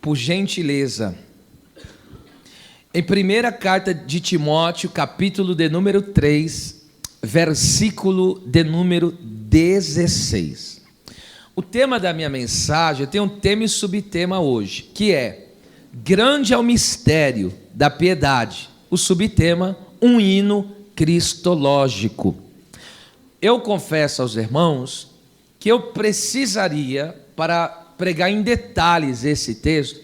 por gentileza, em primeira carta de Timóteo, capítulo de número 3, versículo de número 16. O tema da minha mensagem, eu tenho um tema e subtema hoje, que é: grande é o mistério da piedade. O subtema, um hino cristológico. Eu confesso aos irmãos que eu precisaria, para pregar em detalhes esse texto,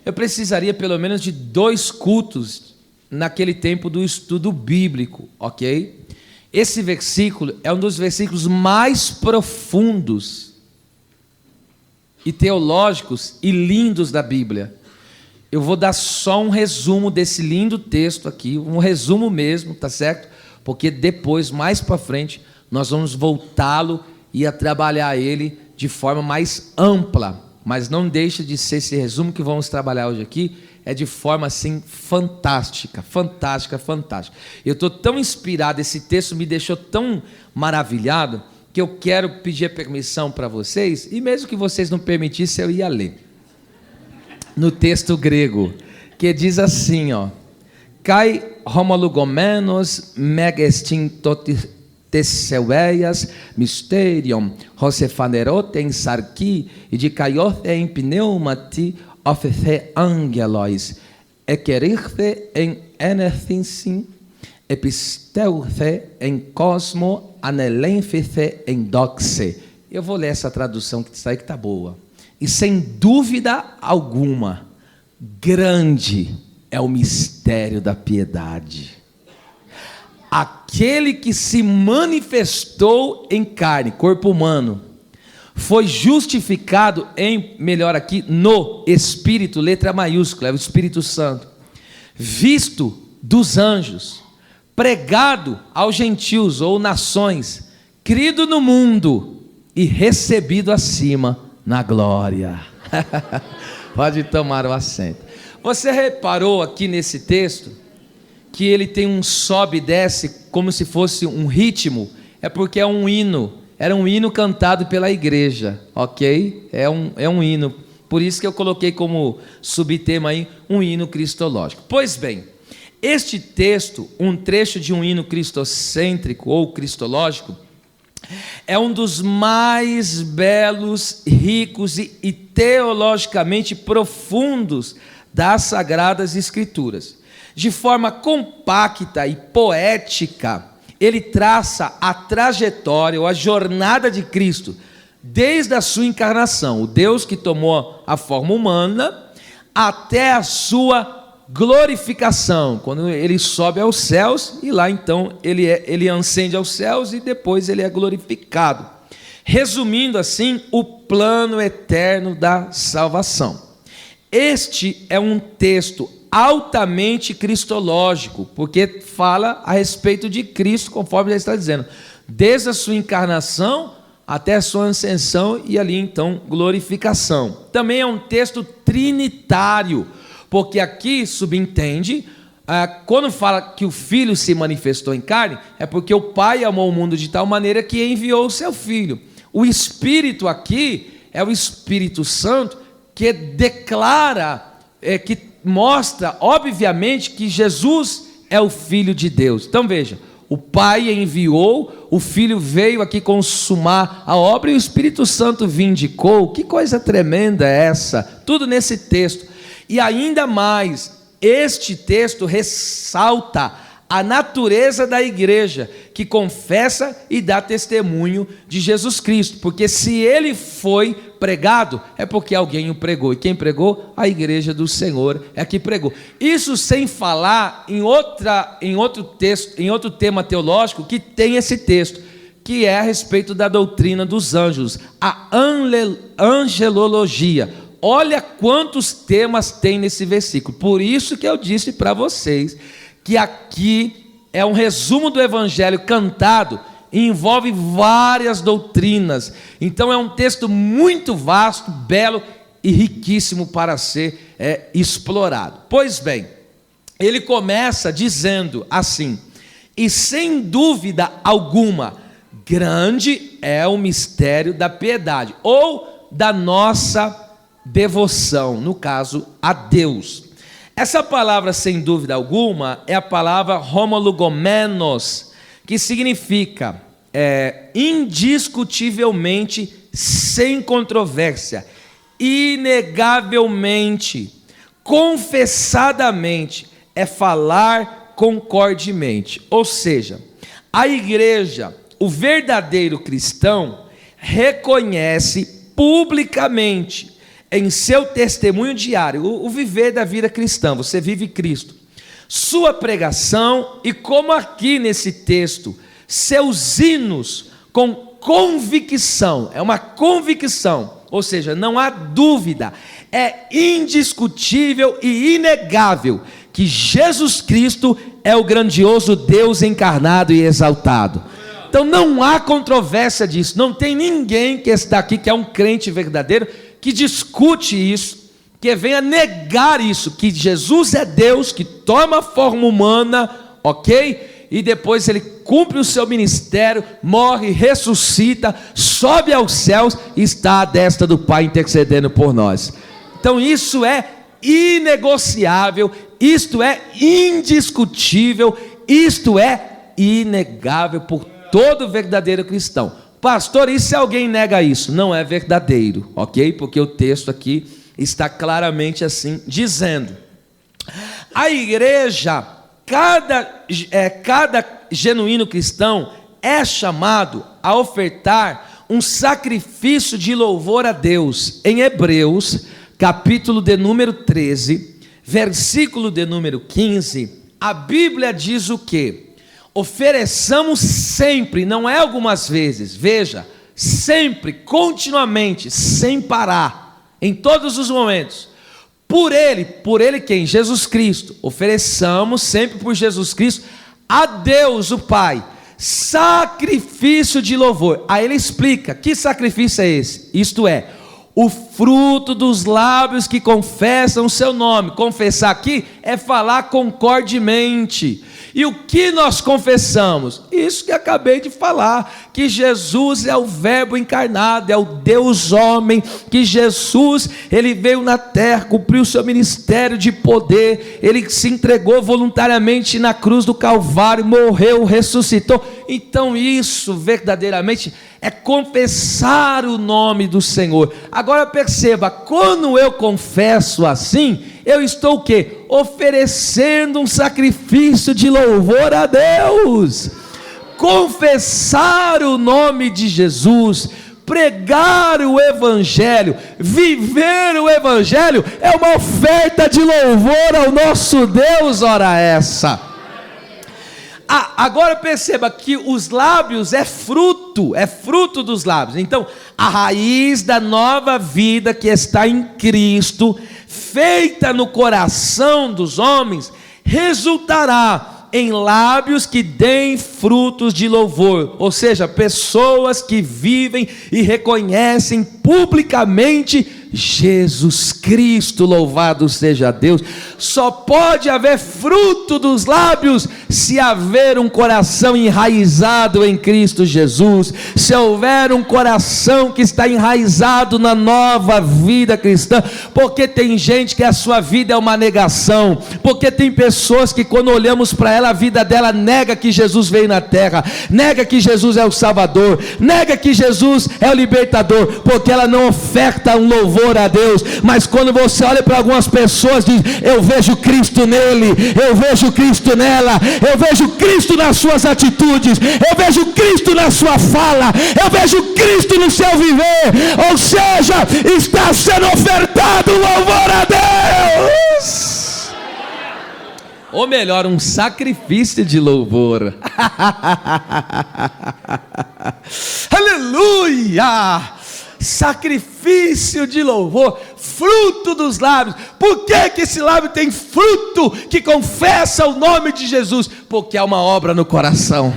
eu precisaria pelo menos de 2 cultos naquele tempo do estudo bíblico, ok? Esse versículo é um dos versículos mais profundos e teológicos e lindos da Bíblia. Eu vou dar só um resumo desse lindo texto aqui, um resumo mesmo, tá certo? Porque depois, mais para frente, nós vamos voltá-lo e a trabalhar ele de forma mais ampla. Mas não deixa de ser esse resumo que vamos trabalhar hoje aqui, é de forma assim fantástica, fantástica, fantástica. Eu estou tão inspirado, esse texto me deixou tão maravilhado, que eu quero pedir a permissão para vocês, e mesmo que vocês não permitissem, eu ia ler. No texto grego, que diz assim, ó: Kai homologomenos megestin Teseueias mysterium hosefaneroten sarki idikaiothen pneumati ofethe angelois ekerirthe en enethinsin episteuthe en cosmo anelenfithe en doxe. Eu vou ler essa tradução que está aí, que está boa. E sem dúvida alguma, grande é o mistério da piedade. Aquele que se manifestou em carne, corpo humano, foi justificado em, melhor aqui, no Espírito, letra maiúscula, é o Espírito Santo, visto dos anjos, pregado aos gentios ou nações, crido no mundo e recebido acima na glória. Pode tomar o assento. Você reparou aqui nesse texto que ele tem um sobe e desce como se fosse um ritmo? É porque é um hino, era um hino cantado pela igreja, ok? É um hino, por isso que eu coloquei como subtema aí, um hino cristológico. Pois bem, este texto, um trecho de um hino cristocêntrico ou cristológico, é um dos mais belos, ricos e teologicamente profundos das Sagradas Escrituras. De forma compacta e poética, ele traça a trajetória ou a jornada de Cristo, desde a sua encarnação, o Deus que tomou a forma humana, até a sua glorificação, quando ele sobe aos céus, e lá então ele ascende aos céus e depois ele é glorificado. Resumindo assim, o plano eterno da salvação. Este é um texto altamente cristológico, porque fala a respeito de Cristo, conforme já está dizendo, desde a sua encarnação até a sua ascensão e ali então glorificação. Também é um texto trinitário, porque aqui subentende, quando fala que o Filho se manifestou em carne, é porque o Pai amou o mundo de tal maneira que enviou o seu Filho. O Espírito aqui é o Espírito Santo, que declara, que mostra, obviamente, que Jesus é o Filho de Deus. Então veja, o Pai enviou, o Filho veio aqui consumar a obra e o Espírito Santo vindicou. Que coisa tremenda é essa? Tudo nesse texto. E ainda mais, este texto ressalta a natureza da igreja, que confessa e dá testemunho de Jesus Cristo, porque se ele foi pregado, é porque alguém o pregou, e quem pregou? A igreja do Senhor é que pregou. Isso sem falar em outro texto, em outro tema teológico que tem esse texto, que é a respeito da doutrina dos anjos, a angelologia. Olha quantos temas tem nesse versículo. Por isso que eu disse para vocês que aqui é um resumo do evangelho cantado e envolve várias doutrinas. Então é um texto muito vasto, belo e riquíssimo para ser explorado. Pois bem, ele começa dizendo assim: e sem dúvida alguma, grande é o mistério da piedade, ou da nossa devoção, no caso, a Deus. Essa palavra, sem dúvida alguma, é a palavra homologomenos, que significa indiscutivelmente, sem controvérsia, inegavelmente, confessadamente, é falar concordemente. Ou seja, a igreja, o verdadeiro cristão, reconhece publicamente, em seu testemunho diário, o viver da vida cristã, você vive Cristo, sua pregação e, como aqui nesse texto, seus hinos com convicção, é uma convicção, ou seja, não há dúvida, é indiscutível e inegável que Jesus Cristo é o grandioso Deus encarnado e exaltado. Então não há controvérsia disso, não tem ninguém que está aqui, que é um crente verdadeiro, que discute isso, que venha negar isso, que Jesus é Deus, que toma forma humana, ok? E depois ele cumpre o seu ministério, morre, ressuscita, sobe aos céus e está à destra do Pai intercedendo por nós. Então isso é inegociável, isto é indiscutível, isto é inegável por todo verdadeiro cristão. Pastor, e se alguém nega isso? Não é verdadeiro, ok? Porque o texto aqui está claramente assim dizendo. A igreja, cada genuíno cristão é chamado a ofertar um sacrifício de louvor a Deus. Em Hebreus, capítulo de número 13, versículo de número 15, a Bíblia diz o quê? Ofereçamos sempre, não é algumas vezes, veja, sempre, continuamente, sem parar, em todos os momentos, por Ele quem? Jesus Cristo. Ofereçamos sempre por Jesus Cristo a Deus o Pai, sacrifício de louvor. Aí ele explica, que sacrifício é esse? Isto é, o fruto dos lábios que confessam o seu nome. Confessar aqui é falar concordemente. E o que nós confessamos? Isso que acabei de falar, que Jesus é o Verbo encarnado, é o Deus homem, que Jesus, ele veio na terra, cumpriu o seu ministério de poder, ele se entregou voluntariamente na cruz do Calvário, morreu, ressuscitou. Então isso verdadeiramente é confessar o nome do Senhor. Agora perceba, quando eu confesso assim, eu estou o quê? Oferecendo um sacrifício de louvor a Deus. Confessar o nome de Jesus, pregar o Evangelho, viver o Evangelho, é uma oferta de louvor ao nosso Deus, ora essa. Agora perceba que os lábios é fruto dos lábios. Então, a raiz da nova vida que está em Cristo, feita no coração dos homens, resultará em lábios que deem frutos de louvor, ou seja, pessoas que vivem e reconhecem publicamente Jesus Cristo, louvado seja Deus. Só pode haver fruto dos lábios se haver um coração enraizado em Cristo Jesus, se houver um coração que está enraizado na nova vida cristã, porque tem gente que a sua vida é uma negação, porque tem pessoas que quando olhamos para ela, a vida dela nega que Jesus veio na terra, nega que Jesus é o Salvador, nega que Jesus é o libertador, porque ela não oferta um louvor a Deus. Mas quando você olha para algumas pessoas, diz: eu vejo Cristo nele, eu vejo Cristo nela, eu vejo Cristo nas suas atitudes, eu vejo Cristo na sua fala, eu vejo Cristo no seu viver. Ou seja, está sendo ofertado louvor a Deus, ou melhor, um sacrifício de louvor. Aleluia! Sacrifício de louvor, fruto dos lábios. Por que esse lábio tem fruto que confessa o nome de Jesus? Porque há uma obra no coração.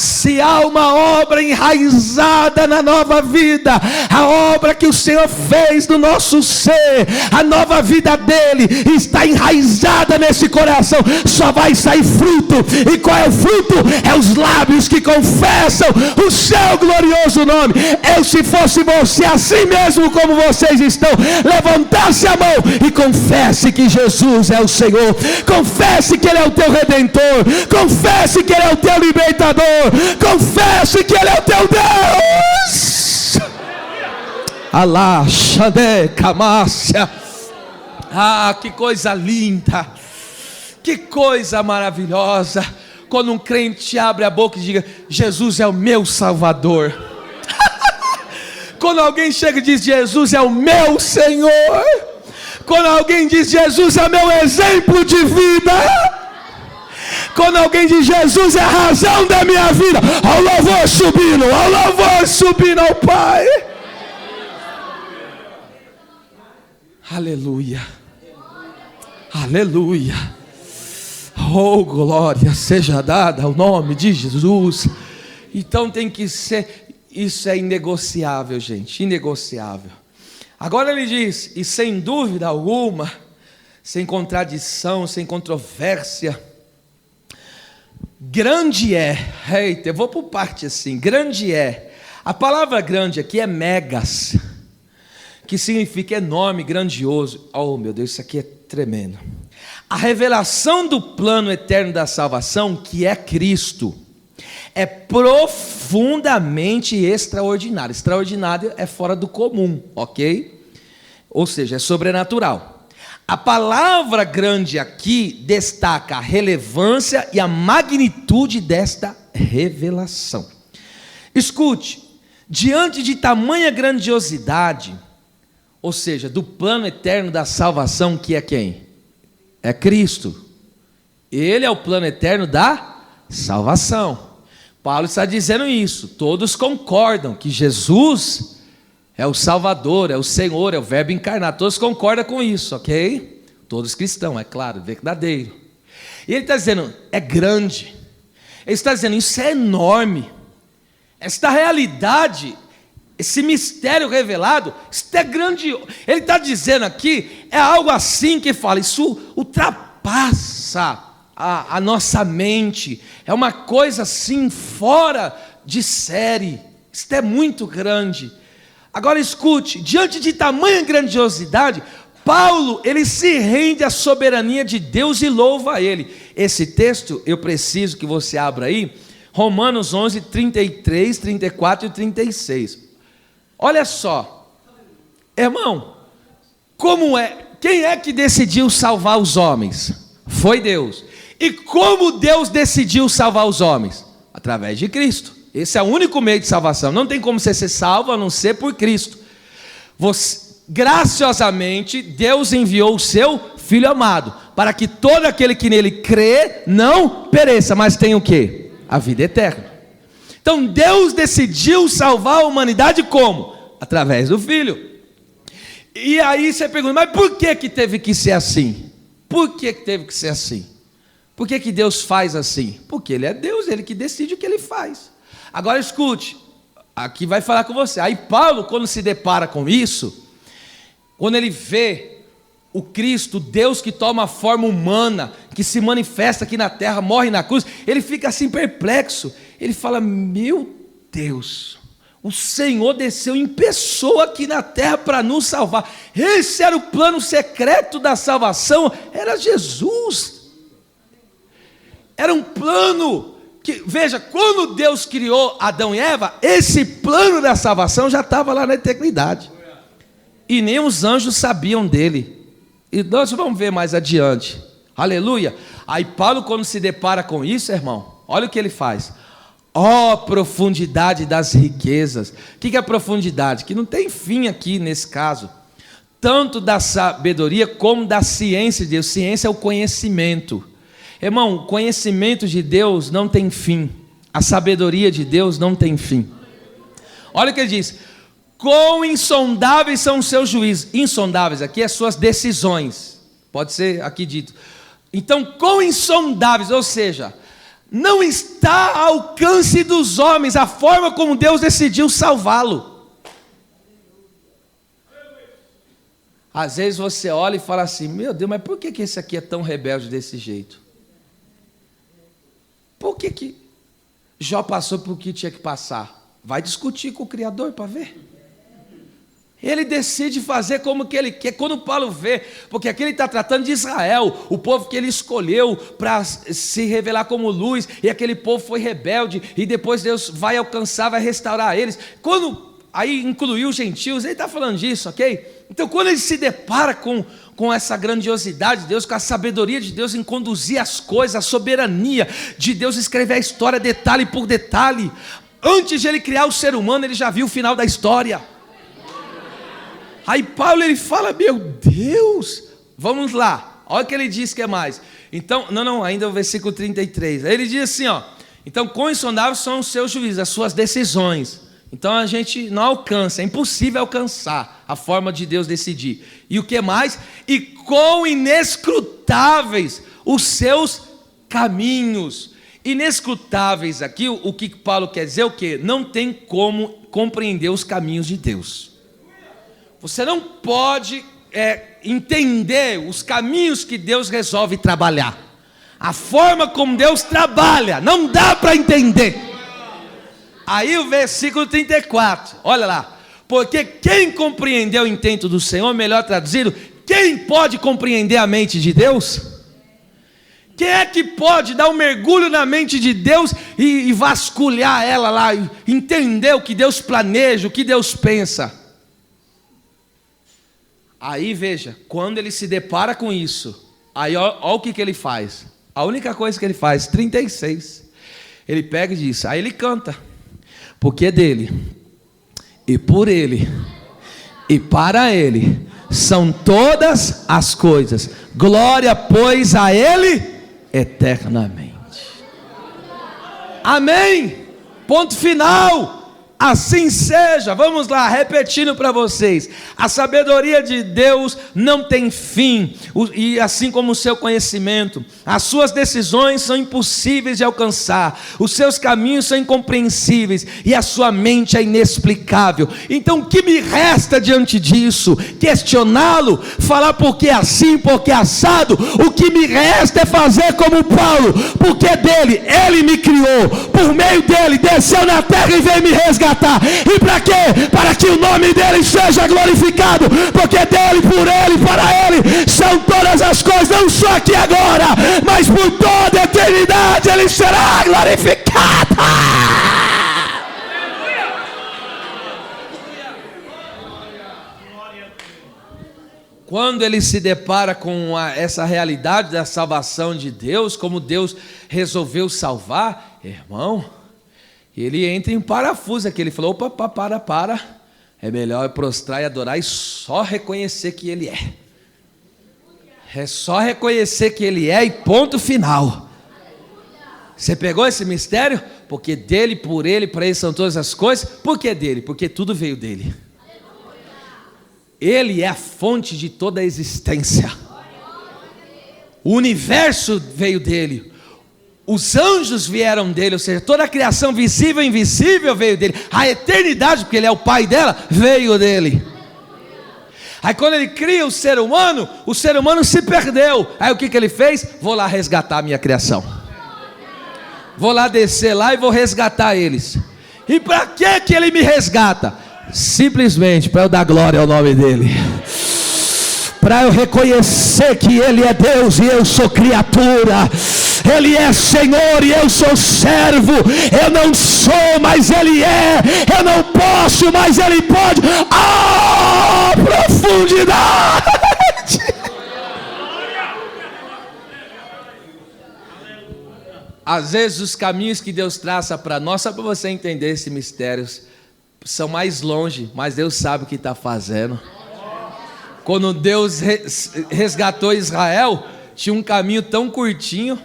Se há uma obra enraizada na nova vida, a obra que o Senhor fez no nosso ser, a nova vida dele está enraizada nesse coração, só vai sair fruto. E qual é o fruto? É os lábios que confessam o seu glorioso nome. Eu, se fosse você, assim mesmo como vocês estão, levantasse a mão e confesse que Jesus é o Senhor, confesse que Ele é o teu Redentor, confesse que Ele é o teu libertador, confesse que Ele é o teu Deus. Alá, Xadé, Camácia. Ah, que coisa linda, que coisa maravilhosa, quando um crente abre a boca e diga: Jesus é o meu Salvador. Quando alguém chega e diz: Jesus é o meu Senhor. Quando alguém diz: Jesus é meu exemplo de vida. Quando alguém diz: Jesus é a razão da minha vida. Ao louvor subindo ao Pai. Aleluia, aleluia. Oh, glória seja dada ao nome de Jesus. Então tem que ser, isso é inegociável, gente, inegociável. Agora ele diz, e sem dúvida alguma, sem contradição, sem controvérsia, grande é, eita, eu vou por parte assim, grande é, a palavra grande aqui é megas, que significa enorme, grandioso. Oh meu Deus, isso aqui é tremendo. A revelação do plano eterno da salvação, que é Cristo, é profundamente extraordinário. Extraordinário é fora do comum, ok? Ou seja, é sobrenatural. A palavra grande aqui destaca a relevância e a magnitude desta revelação. Escute, diante de tamanha grandiosidade, ou seja, do plano eterno da salvação, que é quem? É Cristo. Ele é o plano eterno da salvação. Paulo está dizendo isso, todos concordam que Jesus é o Salvador, é o Senhor, é o Verbo encarnado, todos concordam com isso, ok? Todos cristãos, é claro, verdadeiro. E ele está dizendo, é grande, ele está dizendo, isso é enorme, esta realidade, esse mistério revelado, isso é grandioso. Ele está dizendo aqui, é algo assim que fala, isso ultrapassa a nossa mente, é uma coisa assim fora de série, isso é muito grande. Agora escute, diante de tamanha grandiosidade, Paulo, ele se rende à soberania de Deus e louva a Ele. Esse texto, eu preciso que você abra aí, Romanos 11, 33, 34 e 36. Olha só, irmão, quem é que decidiu salvar os homens? Foi Deus. E como Deus decidiu salvar os homens? Através de Cristo. Esse é o único meio de salvação. Não tem como você ser salvo a não ser por Cristo. Graciosamente, Deus enviou o seu Filho amado, para que todo aquele que nele crê não pereça, mas tenha o quê? A vida eterna. Então Deus decidiu salvar a humanidade como? Através do Filho. E aí você pergunta, mas por que teve que ser assim? Por que teve que ser assim? Por que Deus faz assim? Porque Ele é Deus, Ele que decide o que Ele faz. Agora escute, aqui vai falar com você. Aí Paulo, quando se depara com isso, quando ele vê o Cristo, Deus que toma a forma humana, que se manifesta aqui na terra, morre na cruz, ele fica assim perplexo. Ele fala, meu Deus, o Senhor desceu em pessoa aqui na terra para nos salvar. Esse era o plano secreto da salvação, era Jesus. Era um plano que, veja, quando Deus criou Adão e Eva, esse plano da salvação já estava lá na eternidade. E nem os anjos sabiam dele. E nós vamos ver mais adiante. Aleluia. Aí Paulo, quando se depara com isso, irmão, olha o que ele faz. Ó, profundidade das riquezas. O que é profundidade? Que não tem fim aqui nesse caso. Tanto da sabedoria como da ciência de Deus. Ciência é o conhecimento. Irmão, o conhecimento de Deus não tem fim. A sabedoria de Deus não tem fim. Olha o que ele diz. Quão insondáveis são os seus juízos. Insondáveis aqui é suas decisões. Pode ser aqui dito. Então, quão insondáveis, ou seja, Não está ao alcance dos homens a forma como Deus decidiu salvá-lo. Às vezes você olha e fala assim: meu Deus, mas por que esse aqui é tão rebelde desse jeito? Por que Jó passou por que tinha que passar? Vai discutir com o Criador para ver. Ele decide fazer como que ele quer. Quando Paulo vê, porque aqui ele está tratando de Israel, o povo que ele escolheu para se revelar como luz, e aquele povo foi rebelde, e depois Deus vai alcançar, vai restaurar eles. Quando aí incluiu os gentios, ele está falando disso, ok? Então quando ele se depara com essa grandiosidade de Deus, com a sabedoria de Deus em conduzir as coisas, a soberania de Deus, escrever a história detalhe por detalhe, antes de ele criar o ser humano, ele já viu o final da história. Aí Paulo ele fala: meu Deus, vamos lá, olha o que ele diz que é mais. Então, ainda o versículo 33. Aí ele diz assim, ó: então quão insondáveis são os seus juízos, as suas decisões. Então a gente não alcança, é impossível alcançar a forma de Deus decidir. E o que mais? E quão inescrutáveis os seus caminhos. Inescrutáveis aqui, o que Paulo quer dizer é o quê? Não tem como compreender os caminhos de Deus. Você não pode entender os caminhos que Deus resolve trabalhar. A forma como Deus trabalha, não dá para entender. Aí o versículo 34, olha lá. Porque quem compreendeu o intento do Senhor, melhor traduzido, quem pode compreender a mente de Deus? Quem é que pode dar um mergulho na mente de Deus e vasculhar ela lá, e entender o que Deus planeja, o que Deus pensa? Aí veja, quando ele se depara com isso, aí olha o que ele faz. A única coisa que ele faz, 36, ele pega e diz, aí ele canta: porque dele, e por ele, e para ele, são todas as coisas, glória pois a ele, eternamente. Amém, ponto final. Assim seja. Vamos lá, repetindo para vocês: a sabedoria de Deus não tem fim, e assim como o seu conhecimento, as suas decisões são impossíveis de alcançar, os seus caminhos são incompreensíveis, e a sua mente é inexplicável. Então o que me resta diante disso? Questioná-lo, falar porque é assim, porque é assado? O que me resta é fazer como Paulo: porque dele, ele me criou, por meio dele desceu na terra e veio me resgatar. E para quê? Para que o nome dele seja glorificado, porque dele, por ele, para ele são todas as coisas, não só aqui agora, mas por toda a eternidade ele será glorificado. Quando ele se depara com essa realidade da salvação de Deus, como Deus resolveu salvar, irmão, ele entra em parafuso aqui. Ele falou: opa, para, é melhor prostrar e adorar e só reconhecer que ele é. É só reconhecer que ele é e ponto final. Você pegou esse mistério? Porque dele, por ele, para ele são todas as coisas. Por que dele? Porque tudo veio dele. Ele é a fonte de toda a existência. O universo veio dele. Os anjos vieram dele, ou seja, toda a criação visível e invisível veio dele. A eternidade, porque ele é o pai dela, veio dele. Aí quando ele cria o ser humano se perdeu. Aí o que ele fez? Vou lá resgatar a minha criação. Vou lá descer lá e vou resgatar eles. E para que ele me resgata? Simplesmente para eu dar glória ao nome dele, para eu reconhecer que ele é Deus e eu sou criatura. Ele é Senhor e eu sou servo. Eu não sou, mas ele é. Eu não posso, mas ele pode. Profundidade. Às vezes os caminhos que Deus traça para nós, só para você entender esses mistérios, são mais longe, mas Deus sabe o que está fazendo. Quando Deus resgatou Israel, tinha um caminho tão curtinho,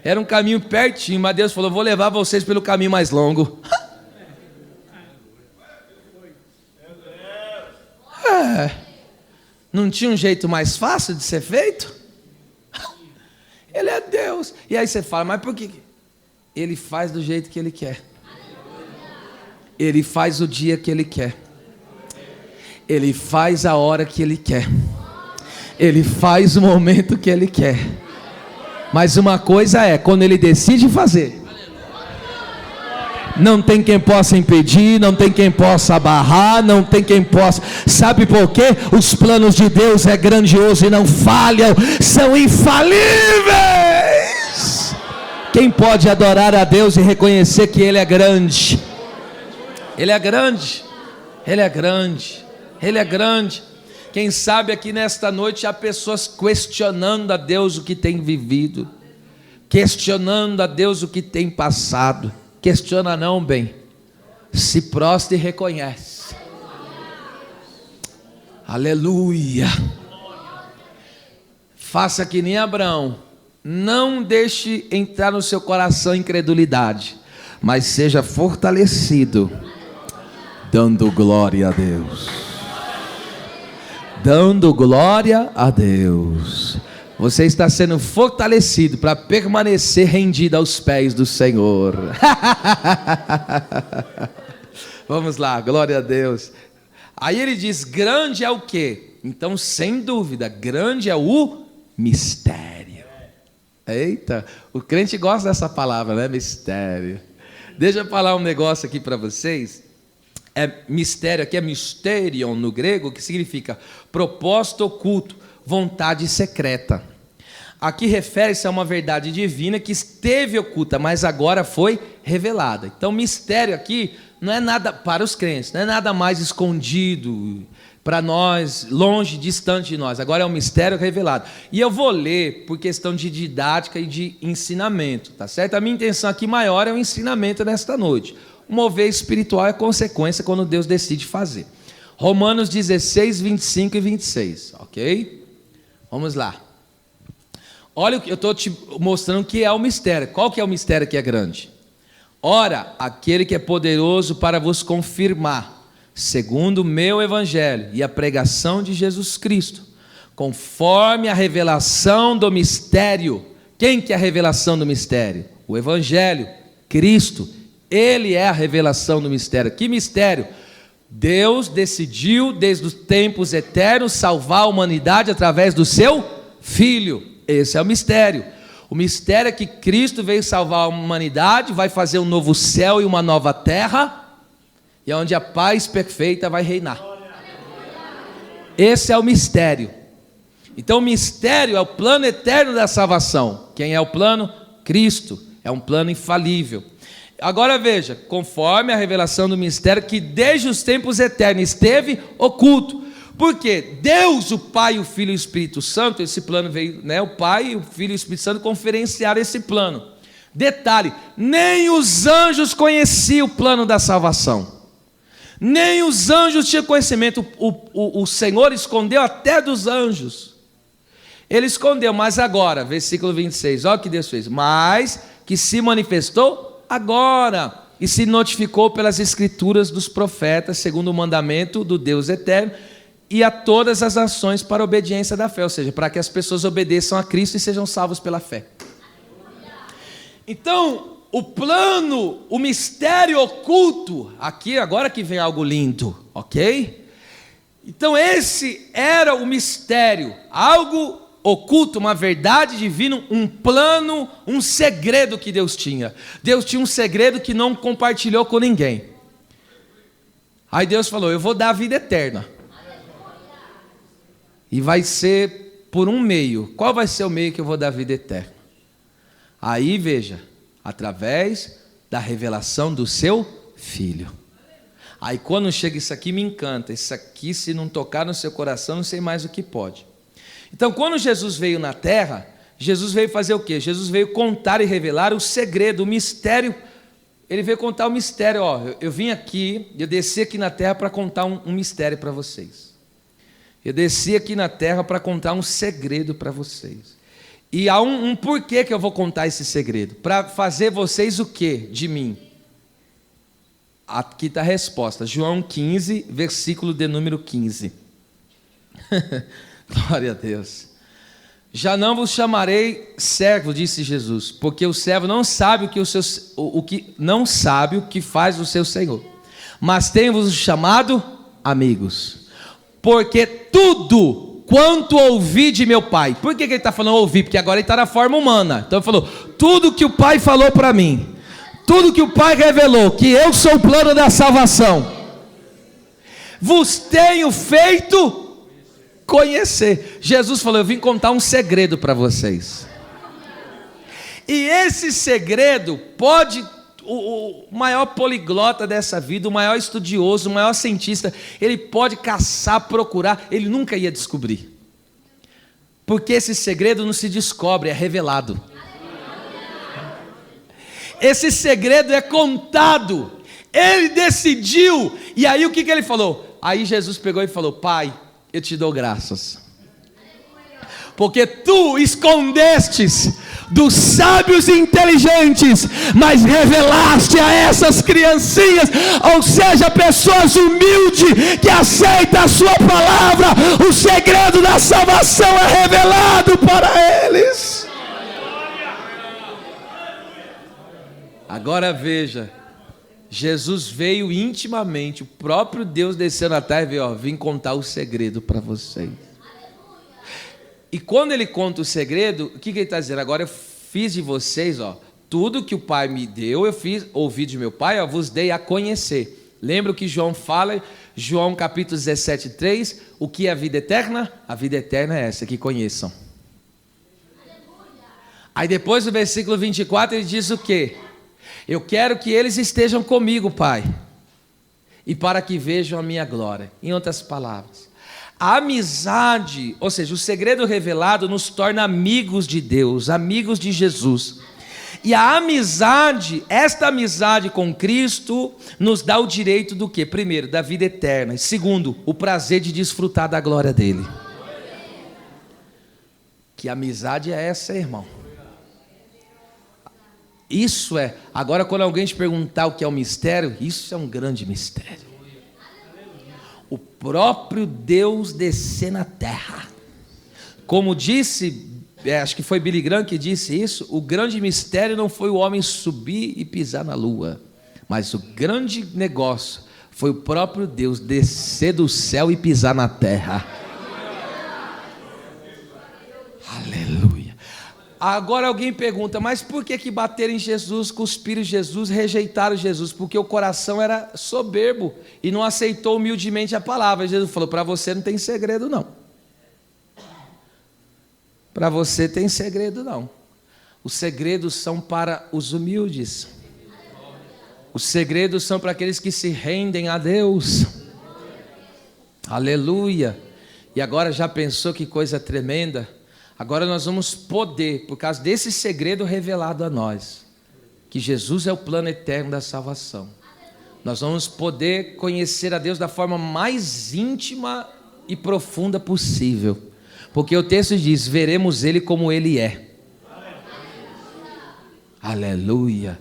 era um caminho pertinho, mas Deus falou: vou levar vocês pelo caminho mais longo. Não tinha um jeito mais fácil de ser feito? Ele é Deus. E aí você fala: mas por que? Ele faz do jeito que Ele quer. Ele faz o dia que Ele quer. Ele faz a hora que Ele quer. Ele faz o momento que Ele quer. Mas uma coisa é, quando Ele decide fazer, não tem quem possa impedir, não tem quem possa barrar, não tem quem possa. Sabe por quê? Os planos de Deus é grandioso e não falham, são infalíveis. Quem pode adorar a Deus e reconhecer que Ele é grande? Ele é grande, Ele é grande, Ele é grande. Quem sabe aqui nesta noite há pessoas questionando a Deus o que tem vivido, questionando a Deus o que tem passado. Questiona não, bem, se prostra e reconhece. Aleluia. Faça que nem Abraão, não deixe entrar no seu coração incredulidade, mas seja fortalecido, dando glória a Deus. Dando glória a Deus. Você está sendo fortalecido para permanecer rendido aos pés do Senhor. Vamos lá, glória a Deus. Aí ele diz, grande é o quê? Então, sem dúvida, grande é o mistério. Eita, o crente gosta dessa palavra, né? Mistério. Deixa eu falar um negócio aqui para vocês. Mistério aqui é mysterion no grego, que significa propósito oculto, vontade secreta. Aqui refere-se a uma verdade divina que esteve oculta, mas agora foi revelada. Então, mistério aqui não é nada para os crentes, não é nada mais escondido para nós, longe, distante de nós. Agora é um mistério revelado. E eu vou ler por questão de didática e de ensinamento, tá certo? A minha intenção aqui maior é o ensinamento nesta noite. O mover espiritual é consequência quando Deus decide fazer. Romanos 16, 25 e 26, ok? Vamos lá. Olha, eu estou te mostrando o que é o mistério. Qual que é o mistério que é grande? Ora, aquele que é poderoso para vos confirmar, segundo o meu evangelho e a pregação de Jesus Cristo, conforme a revelação do mistério. Quem que é a revelação do mistério? O evangelho, Cristo. Ele é a revelação do mistério. Que mistério? Deus decidiu desde os tempos eternos salvar a humanidade através do seu Filho. Esse é o mistério. O mistério é que Cristo veio salvar a humanidade, vai fazer um novo céu e uma nova terra, e é onde a paz perfeita vai reinar. Esse é o mistério. Então o mistério é o plano eterno da salvação. Quem é o plano? Cristo. É um plano infalível. Agora veja, conforme a revelação do mistério que desde os tempos eternos esteve oculto. Porque Deus, o Pai, o Filho e o Espírito Santo, esse plano veio, né? O Pai, o Filho e o Espírito Santo conferenciaram esse plano. Detalhe, nem os anjos conheciam o plano da salvação. Nem os anjos tinham conhecimento. O Senhor escondeu até dos anjos. Ele escondeu, mas agora, versículo 26, olha o que Deus fez. Mas que se manifestou agora, e se notificou pelas escrituras dos profetas, segundo o mandamento do Deus eterno, e a todas as nações para a obediência da fé, ou seja, para que as pessoas obedeçam a Cristo e sejam salvos pela fé. Então, o plano, o mistério oculto, aqui agora que vem algo lindo, ok? Então esse era o mistério, algo oculto, uma verdade divina, um plano, um segredo que Deus tinha. Deus tinha um segredo que não compartilhou com ninguém. Aí Deus falou, eu vou dar a vida eterna. E vai ser por um meio. Qual vai ser o meio que eu vou dar a vida eterna? Aí veja, através da revelação do seu Filho. Aí quando chega isso aqui me encanta. Isso aqui se não tocar no seu coração, não sei mais o que pode. Então, quando Jesus veio na terra, Jesus veio fazer o quê? Jesus veio contar e revelar o segredo, o mistério. Ele veio contar o mistério. Ó, eu vim aqui, eu desci aqui na terra para contar um mistério para vocês. Eu desci aqui na terra para contar um segredo para vocês. E há um porquê que eu vou contar esse segredo. Para fazer vocês o quê de mim? Aqui está a resposta. João 15, versículo de número 15. Glória a Deus. Já não vos chamarei servo, disse Jesus, porque o servo não sabe não sabe o que faz o seu senhor, mas tenho-vos chamado amigos, porque tudo quanto ouvi de meu pai. Por que ele está falando ouvir? Porque agora ele está na forma humana. Então ele falou, tudo que o pai falou para mim, tudo que o pai revelou, que eu sou o plano da salvação, vos tenho feito conhecer. Jesus falou, eu vim contar um segredo para vocês. E esse segredo pode, o maior poliglota dessa vida, o maior estudioso, o maior cientista, ele pode caçar, procurar, ele nunca ia descobrir. Porque esse segredo não se descobre, é revelado. Esse segredo é contado. Ele decidiu. E aí o que ele falou? Aí Jesus pegou e falou, Pai, eu te dou graças, porque tu escondestes dos sábios e inteligentes, mas revelaste a essas criancinhas, ou seja, pessoas humildes que aceitam a sua palavra. O segredo da salvação é revelado para eles. Agora veja, Jesus veio intimamente, o próprio Deus desceu na terra e veio, ó, vim contar o segredo para vocês. E quando ele conta o segredo, o que ele está dizendo? Agora eu fiz de vocês, ó, tudo que o Pai me deu, eu fiz, ouvi de meu Pai, ó, vos dei a conhecer. Lembra o que João fala, João capítulo 17:3, o que é a vida eterna? A vida eterna é essa, que conheçam. Aí depois do versículo 24 ele diz o quê? Eu quero que eles estejam comigo, Pai, e para que vejam a minha glória. Em outras palavras, a amizade, ou seja, o segredo revelado nos torna amigos de Deus, amigos de Jesus. E a amizade, esta amizade com Cristo, nos dá o direito do quê? Primeiro, da vida eterna. E segundo, o prazer de desfrutar da glória dele. Que amizade é essa, irmão? Isso é, agora quando alguém te perguntar o que é o mistério, isso é um grande mistério. O próprio Deus descer na terra. Como disse, acho que foi Billy Graham que disse isso, o grande mistério não foi o homem subir e pisar na lua, mas o grande negócio foi o próprio Deus descer do céu e pisar na terra. Aleluia. Agora alguém pergunta, mas por que bateram em Jesus, cuspiram em Jesus, rejeitaram Jesus? Porque o coração era soberbo e não aceitou humildemente a palavra. Jesus falou, para você não tem segredo não. Para você tem segredo não. Os segredos são para os humildes. Os segredos são para aqueles que se rendem a Deus. Aleluia. E agora já pensou que coisa tremenda? Agora nós vamos poder, por causa desse segredo revelado a nós, que Jesus é o plano eterno da salvação, nós vamos poder conhecer a Deus da forma mais íntima e profunda possível, porque o texto diz, veremos Ele como Ele é. Aleluia.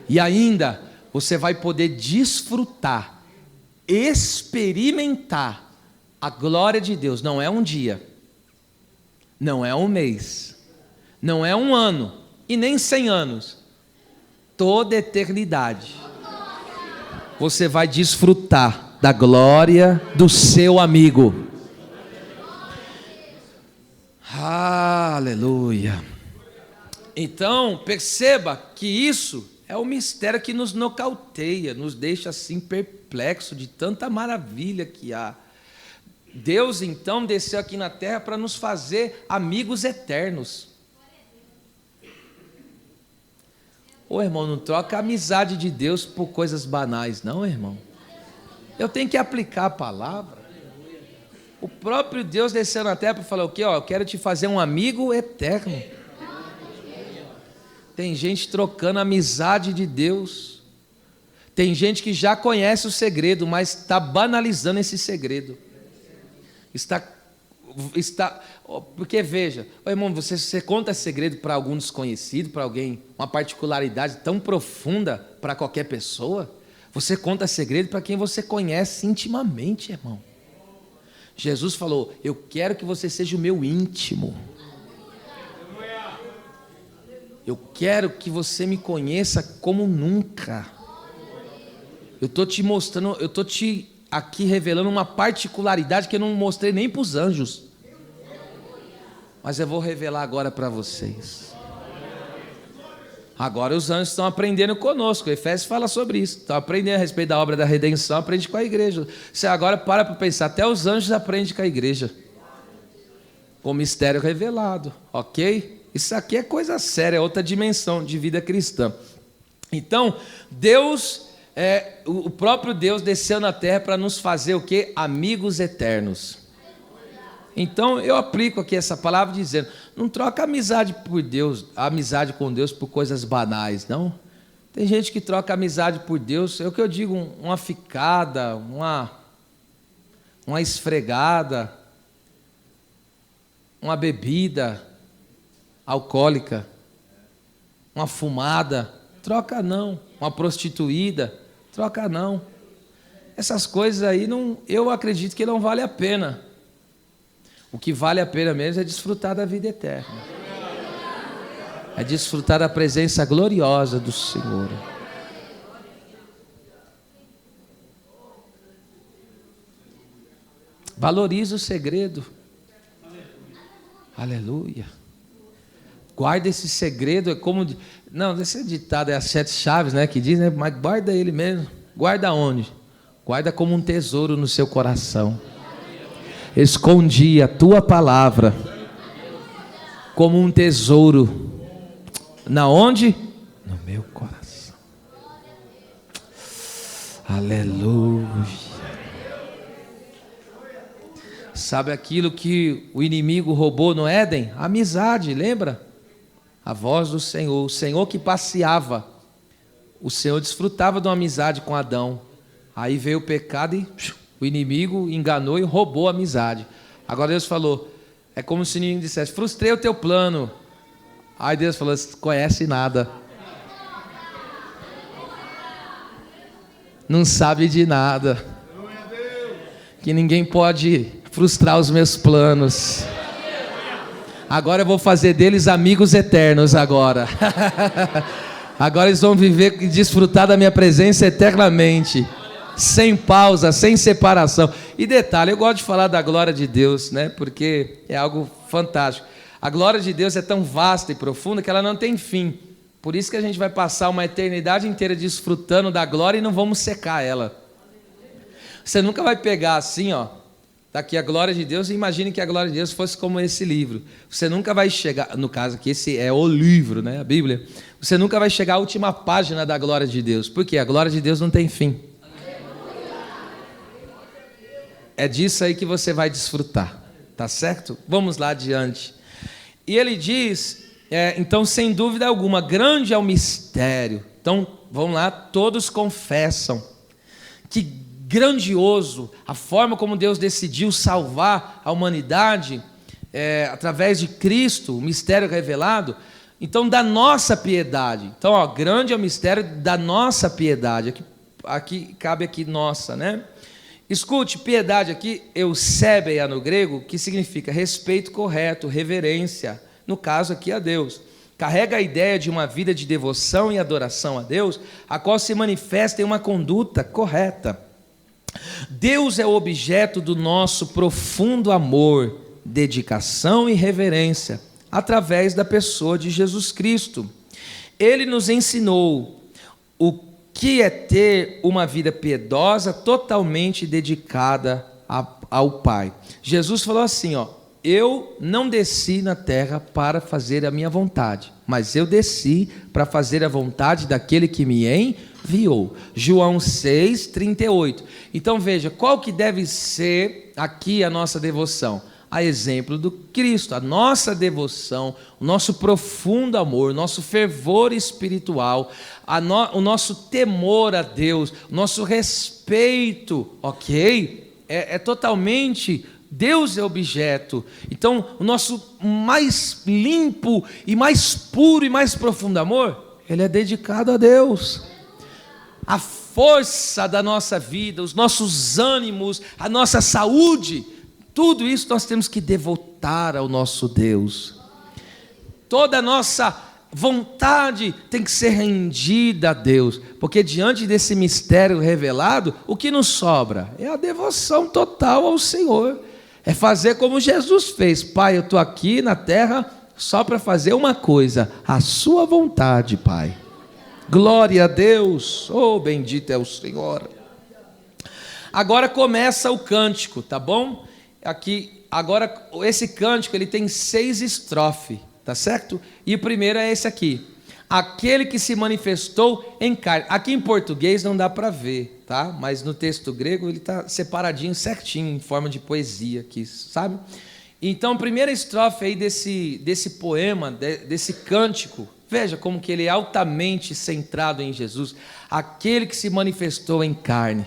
E ainda, você vai poder desfrutar, experimentar a glória de Deus. Não é um dia, não é um mês, não é um ano, e nem 100 anos, toda eternidade, você vai desfrutar da glória do seu amigo. Aleluia. Então, perceba que isso é o mistério que nos nocauteia, nos deixa assim perplexo de tanta maravilha que há. Deus então desceu aqui na terra para nos fazer amigos eternos. Ô irmão, não troca a amizade de Deus por coisas banais, não, irmão. Eu tenho que aplicar a palavra. O próprio Deus desceu na terra para falar o quê? Ó, eu quero te fazer um amigo eterno. Tem gente trocando a amizade de Deus. Tem gente que já conhece o segredo, mas está banalizando esse segredo. Está, porque veja, irmão, você conta segredo para algum desconhecido, para alguém, uma particularidade tão profunda para qualquer pessoa? Você conta segredo para quem você conhece intimamente, irmão. Jesus falou, eu quero que você seja o meu íntimo. Eu quero que você me conheça como nunca. Eu estou te mostrando, eu estou te aqui revelando uma particularidade que eu não mostrei nem para os anjos. Mas eu vou revelar agora para vocês. Agora os anjos estão aprendendo conosco. O Efésios fala sobre isso. Estão aprendendo a respeito da obra da redenção, aprende com a igreja. Você agora para pensar, até os anjos aprendem com a igreja. Com o mistério revelado, ok? Isso aqui é coisa séria, é outra dimensão de vida cristã. Então, Deus, o próprio Deus desceu na terra para nos fazer o quê? Amigos eternos. Então, eu aplico aqui essa palavra dizendo, não troca amizade por Deus, amizade com Deus por coisas banais, não. Tem gente que troca amizade por Deus, é o que eu digo, uma ficada, uma esfregada, uma bebida alcoólica, uma fumada, troca não. Uma prostituída, troca não. Essas coisas aí, eu acredito que não vale a pena. O que vale a pena mesmo é desfrutar da vida eterna. É desfrutar da presença gloriosa do Senhor. Valorize o segredo. Aleluia. Guarda esse segredo, é como... Não, esse ditado é as 7 chaves, né, que diz, né? Mas guarda ele mesmo. Guarda onde? Guarda como um tesouro no seu coração. Escondi a tua palavra como um tesouro. Na onde? No meu coração. Aleluia. Sabe aquilo que o inimigo roubou no Éden? A amizade, lembra? A voz do Senhor, o Senhor que passeava. O Senhor desfrutava de uma amizade com Adão. Aí veio o pecado e o inimigo enganou e roubou a amizade. Agora Deus falou, é como se o inimigo dissesse, frustrei o teu plano. Aí Deus falou, você não conhece nada. Não sabe de nada. Que ninguém pode frustrar os meus planos. Agora eu vou fazer deles amigos eternos agora. Agora eles vão viver e desfrutar da minha presença eternamente. Sem pausa, sem separação. E detalhe, eu gosto de falar da glória de Deus, né? Porque é algo fantástico. A glória de Deus é tão vasta e profunda que ela não tem fim. Por isso que a gente vai passar uma eternidade inteira desfrutando da glória e não vamos secar ela. Você nunca vai pegar assim, ó, daqui a glória de Deus, e imagine que a glória de Deus fosse como esse livro. Você nunca vai chegar, no caso aqui, esse é o livro, né? A Bíblia. Você nunca vai chegar à última página da glória de Deus. Por quê? A glória de Deus não tem fim. É disso aí que você vai desfrutar, tá certo? Vamos lá adiante. E ele diz, então, sem dúvida alguma, grande é o mistério. Então, vamos lá, todos confessam. Que grandioso a forma como Deus decidiu salvar a humanidade através de Cristo, o mistério revelado. Então, da nossa piedade. Então, ó, grande é o mistério da nossa piedade. Aqui cabe aqui nossa, né? Escute, piedade aqui, eusebeia no grego, que significa respeito correto, reverência, no caso aqui a Deus. Carrega a ideia de uma vida de devoção e adoração a Deus, a qual se manifesta em uma conduta correta. Deus é o objeto do nosso profundo amor, dedicação e reverência, através da pessoa de Jesus Cristo. Ele nos ensinou o que é ter uma vida piedosa totalmente dedicada ao Pai. Jesus falou assim, ó, eu não desci na terra para fazer a minha vontade, mas eu desci para fazer a vontade daquele que me enviou. João 6:38. Então veja, qual que deve ser aqui a nossa devoção? A exemplo do Cristo, a nossa devoção, o nosso profundo amor, o nosso fervor espiritual, o nosso temor a Deus, o nosso respeito, ok? É totalmente, Deus é objeto. Então, o nosso mais limpo e mais puro e mais profundo amor, ele é dedicado a Deus. A força da nossa vida, os nossos ânimos, a nossa saúde, tudo isso nós temos que devotar ao nosso Deus. Toda a nossa vontade tem que ser rendida a Deus, porque diante desse mistério revelado, o que nos sobra é a devoção total ao Senhor, é fazer como Jesus fez. Pai, eu estou aqui na terra só para fazer uma coisa, a sua vontade, Pai. Glória a Deus, oh, bendito é o Senhor. Agora começa o cântico, tá bom? Aqui, agora esse cântico ele tem 6 estrofes, tá certo? E o primeiro é esse aqui: aquele que se manifestou em carne. Aqui em português não dá para ver, tá? Mas no texto grego ele está separadinho, certinho, em forma de poesia aqui, sabe? Então, a primeira estrofe aí desse poema, desse cântico, veja como que ele é altamente centrado em Jesus, aquele que se manifestou em carne.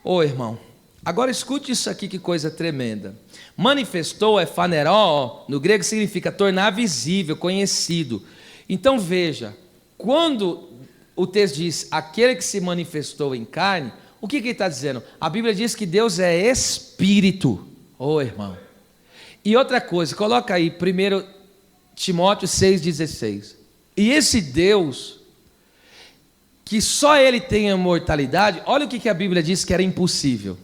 Ô irmão, agora escute isso aqui, que coisa tremenda. Manifestou é faneró, no grego significa tornar visível, conhecido. Então veja, quando o texto diz aquele que se manifestou em carne, o que ele está dizendo? A Bíblia diz que Deus é espírito. Ô irmão. E outra coisa, coloca aí 1 Timóteo 6,16. E esse Deus, que só Ele tem a imortalidade, olha o que a Bíblia diz que era impossível.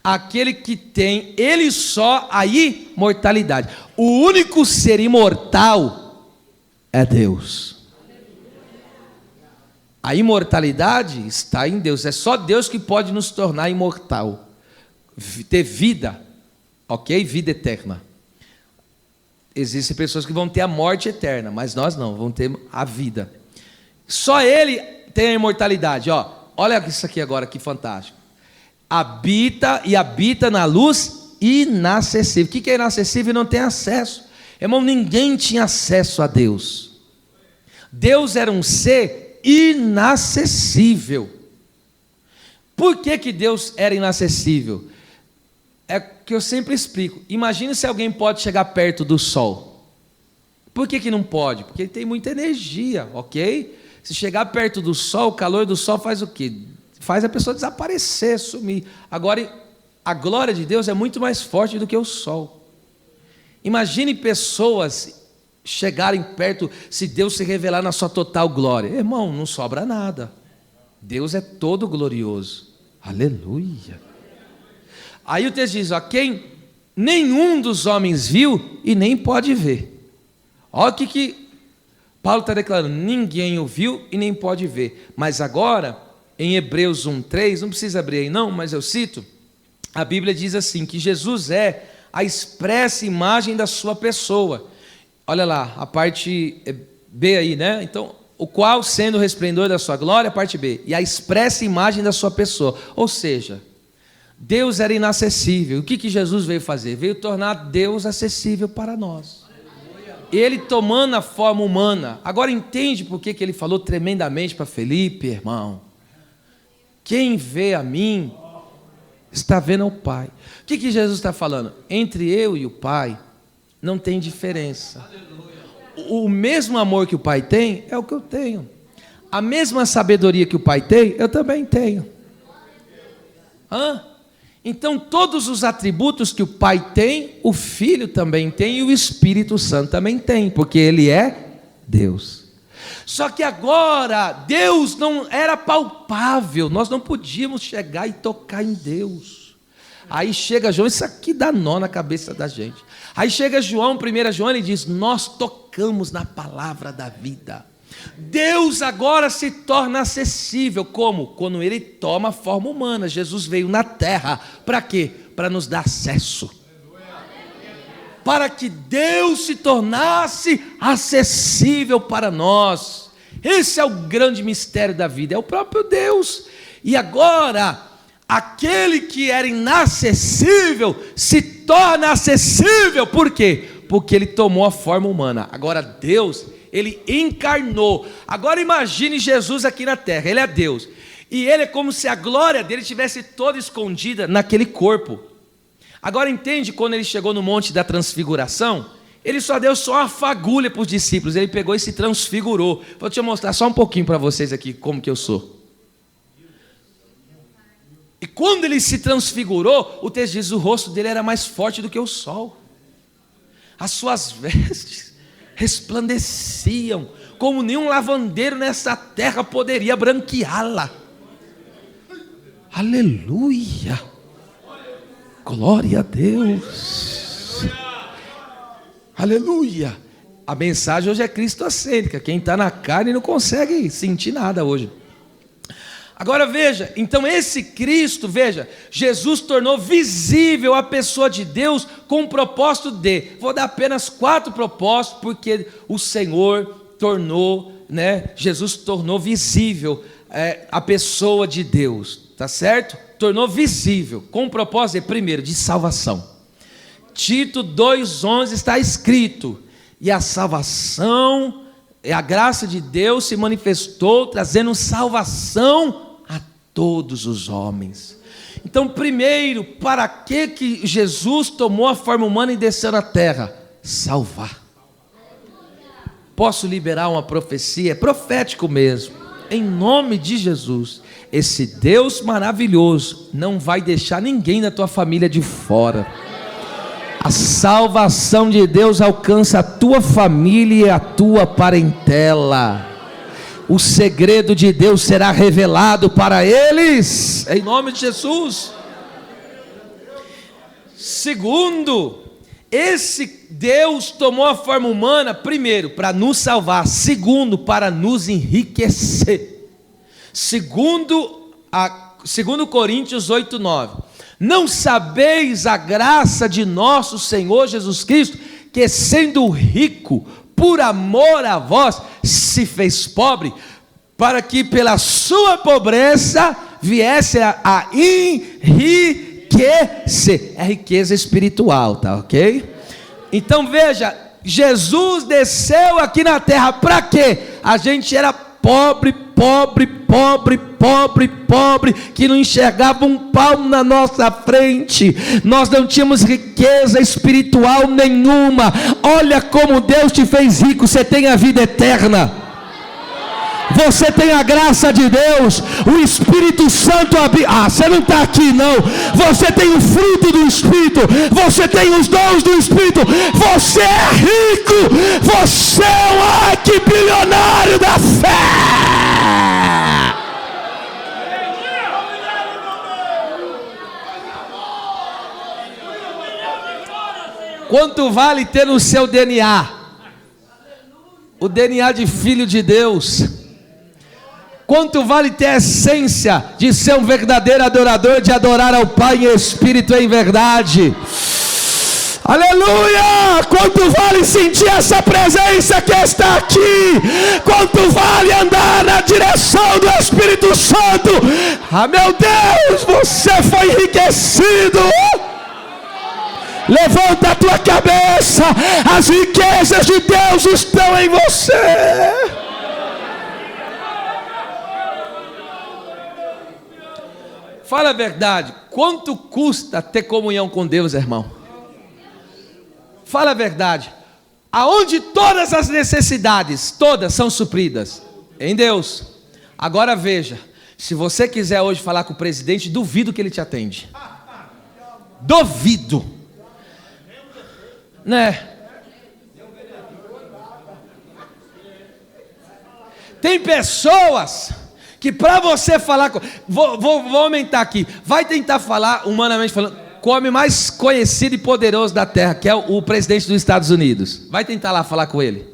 Aquele que tem, Ele só a imortalidade. O único ser imortal é Deus. A imortalidade está em Deus. É só Deus que pode nos tornar imortal. Ter vida, ok? Vida eterna. Existem pessoas que vão ter a morte eterna, mas nós não, vamos ter a vida. Só Ele tem a imortalidade, ó. Olha isso aqui agora, que fantástico. Habita na luz inacessível. O que é inacessível? Não tem acesso. Irmão, ninguém tinha acesso a Deus. Deus era um ser inacessível. Por que Deus era inacessível? É que eu sempre explico. Imagine se alguém pode chegar perto do sol. Por que não pode? Porque ele tem muita energia, ok? Se chegar perto do sol, o calor do sol faz o quê? Faz a pessoa desaparecer, sumir. Agora, a glória de Deus é muito mais forte do que o sol. Imagine pessoas chegarem perto, se Deus se revelar na sua total glória. Irmão, não sobra nada. Deus é todo glorioso. Aleluia. Aí o texto diz, ó, quem nenhum dos homens viu e nem pode ver. Olha o que Paulo está declarando, ninguém o viu e nem pode ver. Mas agora, em Hebreus 1:3, não precisa abrir aí não, mas eu cito, a Bíblia diz assim, que Jesus é a expressa imagem da sua pessoa. Olha lá, a parte B aí, né? Então, o qual sendo o resplendor da sua glória, a parte B, e a expressa imagem da sua pessoa. Ou seja, Deus era inacessível. O que Jesus veio fazer? Veio tornar Deus acessível para nós. Ele tomando a forma humana. Agora entende por que ele falou tremendamente para Felipe, irmão? Quem vê a mim, está vendo ao Pai. O que Jesus está falando? Entre eu e o Pai, não tem diferença. O mesmo amor que o Pai tem, é o que eu tenho. A mesma sabedoria que o Pai tem, eu também tenho. Então todos os atributos que o Pai tem, o Filho também tem e o Espírito Santo também tem, porque Ele é Deus. Só que agora, Deus não era palpável, nós não podíamos chegar e tocar em Deus. Aí chega João, isso aqui dá nó na cabeça da gente. Aí chega João, 1 João, ele diz, nós tocamos na palavra da vida. Deus agora se torna acessível, como? Quando Ele toma a forma humana. Jesus veio na terra, para quê? Para nos dar acesso. Para que Deus se tornasse acessível para nós. Esse é o grande mistério da vida, é o próprio Deus. E agora, aquele que era inacessível, se torna acessível, por quê? Porque Ele tomou a forma humana. Agora Deus, Ele encarnou. Agora imagine Jesus aqui na terra, Ele é Deus, e Ele é como se a glória dEle estivesse toda escondida naquele corpo. Agora entende, quando Ele chegou no monte da transfiguração, Ele só deu só uma fagulha para os discípulos, Ele pegou e se transfigurou. Vou te mostrar só um pouquinho para vocês aqui, como que eu sou. E quando Ele se transfigurou, o texto diz, o rosto dEle era mais forte do que o sol. As suas vestes resplandeciam, como nenhum lavandeiro nessa terra poderia branqueá-la. Aleluia! Glória a Deus! Aleluia! A mensagem hoje é cristocêntrica. Quem está na carne não consegue sentir nada hoje. Agora veja, então esse Cristo, veja, Jesus tornou visível a pessoa de Deus com o propósito de, vou dar apenas 4 propósitos, porque o Senhor tornou, Jesus tornou visível a pessoa de Deus, tá certo? Tornou visível, com o propósito, primeiro, de salvação. Tito 2,11 está escrito, e a salvação, a graça de Deus se manifestou, trazendo salvação a todos os homens. Então, primeiro, para que Jesus tomou a forma humana e desceu na terra? Salvar. Posso liberar uma profecia? É profético mesmo. Em nome de Jesus, esse Deus maravilhoso não vai deixar ninguém da tua família de fora. A salvação de Deus alcança a tua família e a tua parentela. O segredo de Deus será revelado para eles, em nome de Jesus. Segundo, esse Deus tomou a forma humana, primeiro, para nos salvar. Segundo, para nos enriquecer. Segundo Coríntios 8:9. Não sabeis a graça de nosso Senhor Jesus Cristo, que sendo rico, por amor a vós, se fez pobre, para que pela sua pobreza viesse a enriquecer. É riqueza espiritual, tá ok? Então veja, Jesus desceu aqui na terra, para quê? A gente era pobre, que não enxergava um palmo na nossa frente, nós não tínhamos riqueza espiritual nenhuma. Olha como Deus te fez rico, você tem a vida eterna, você tem a graça de Deus, o Espírito Santo você não está aqui não, você tem o fruto do Espírito, você tem os dons do Espírito, você é rico, você é um arquibilionário da fé. Quanto vale ter no seu DNA, o DNA de filho de Deus? Quanto vale ter a essência de ser um verdadeiro adorador, de adorar ao Pai em espírito e em verdade? Aleluia! Quanto vale sentir essa presença que está aqui? Quanto vale andar na direção do Espírito Santo? Meu Deus, você foi enriquecido. Levanta a tua cabeça, as riquezas de Deus estão em você. Fala a verdade, quanto custa ter comunhão com Deus, irmão? Fala a verdade, aonde todas as necessidades, todas são supridas? Em Deus. Agora veja, se você quiser hoje falar com o presidente, duvido que ele te atende. Duvido. Né? Tem pessoas que para você falar, vou aumentar aqui, vai tentar falar, humanamente falando, com o homem mais conhecido e poderoso da terra, que é o presidente dos Estados Unidos. Vai tentar lá falar com ele.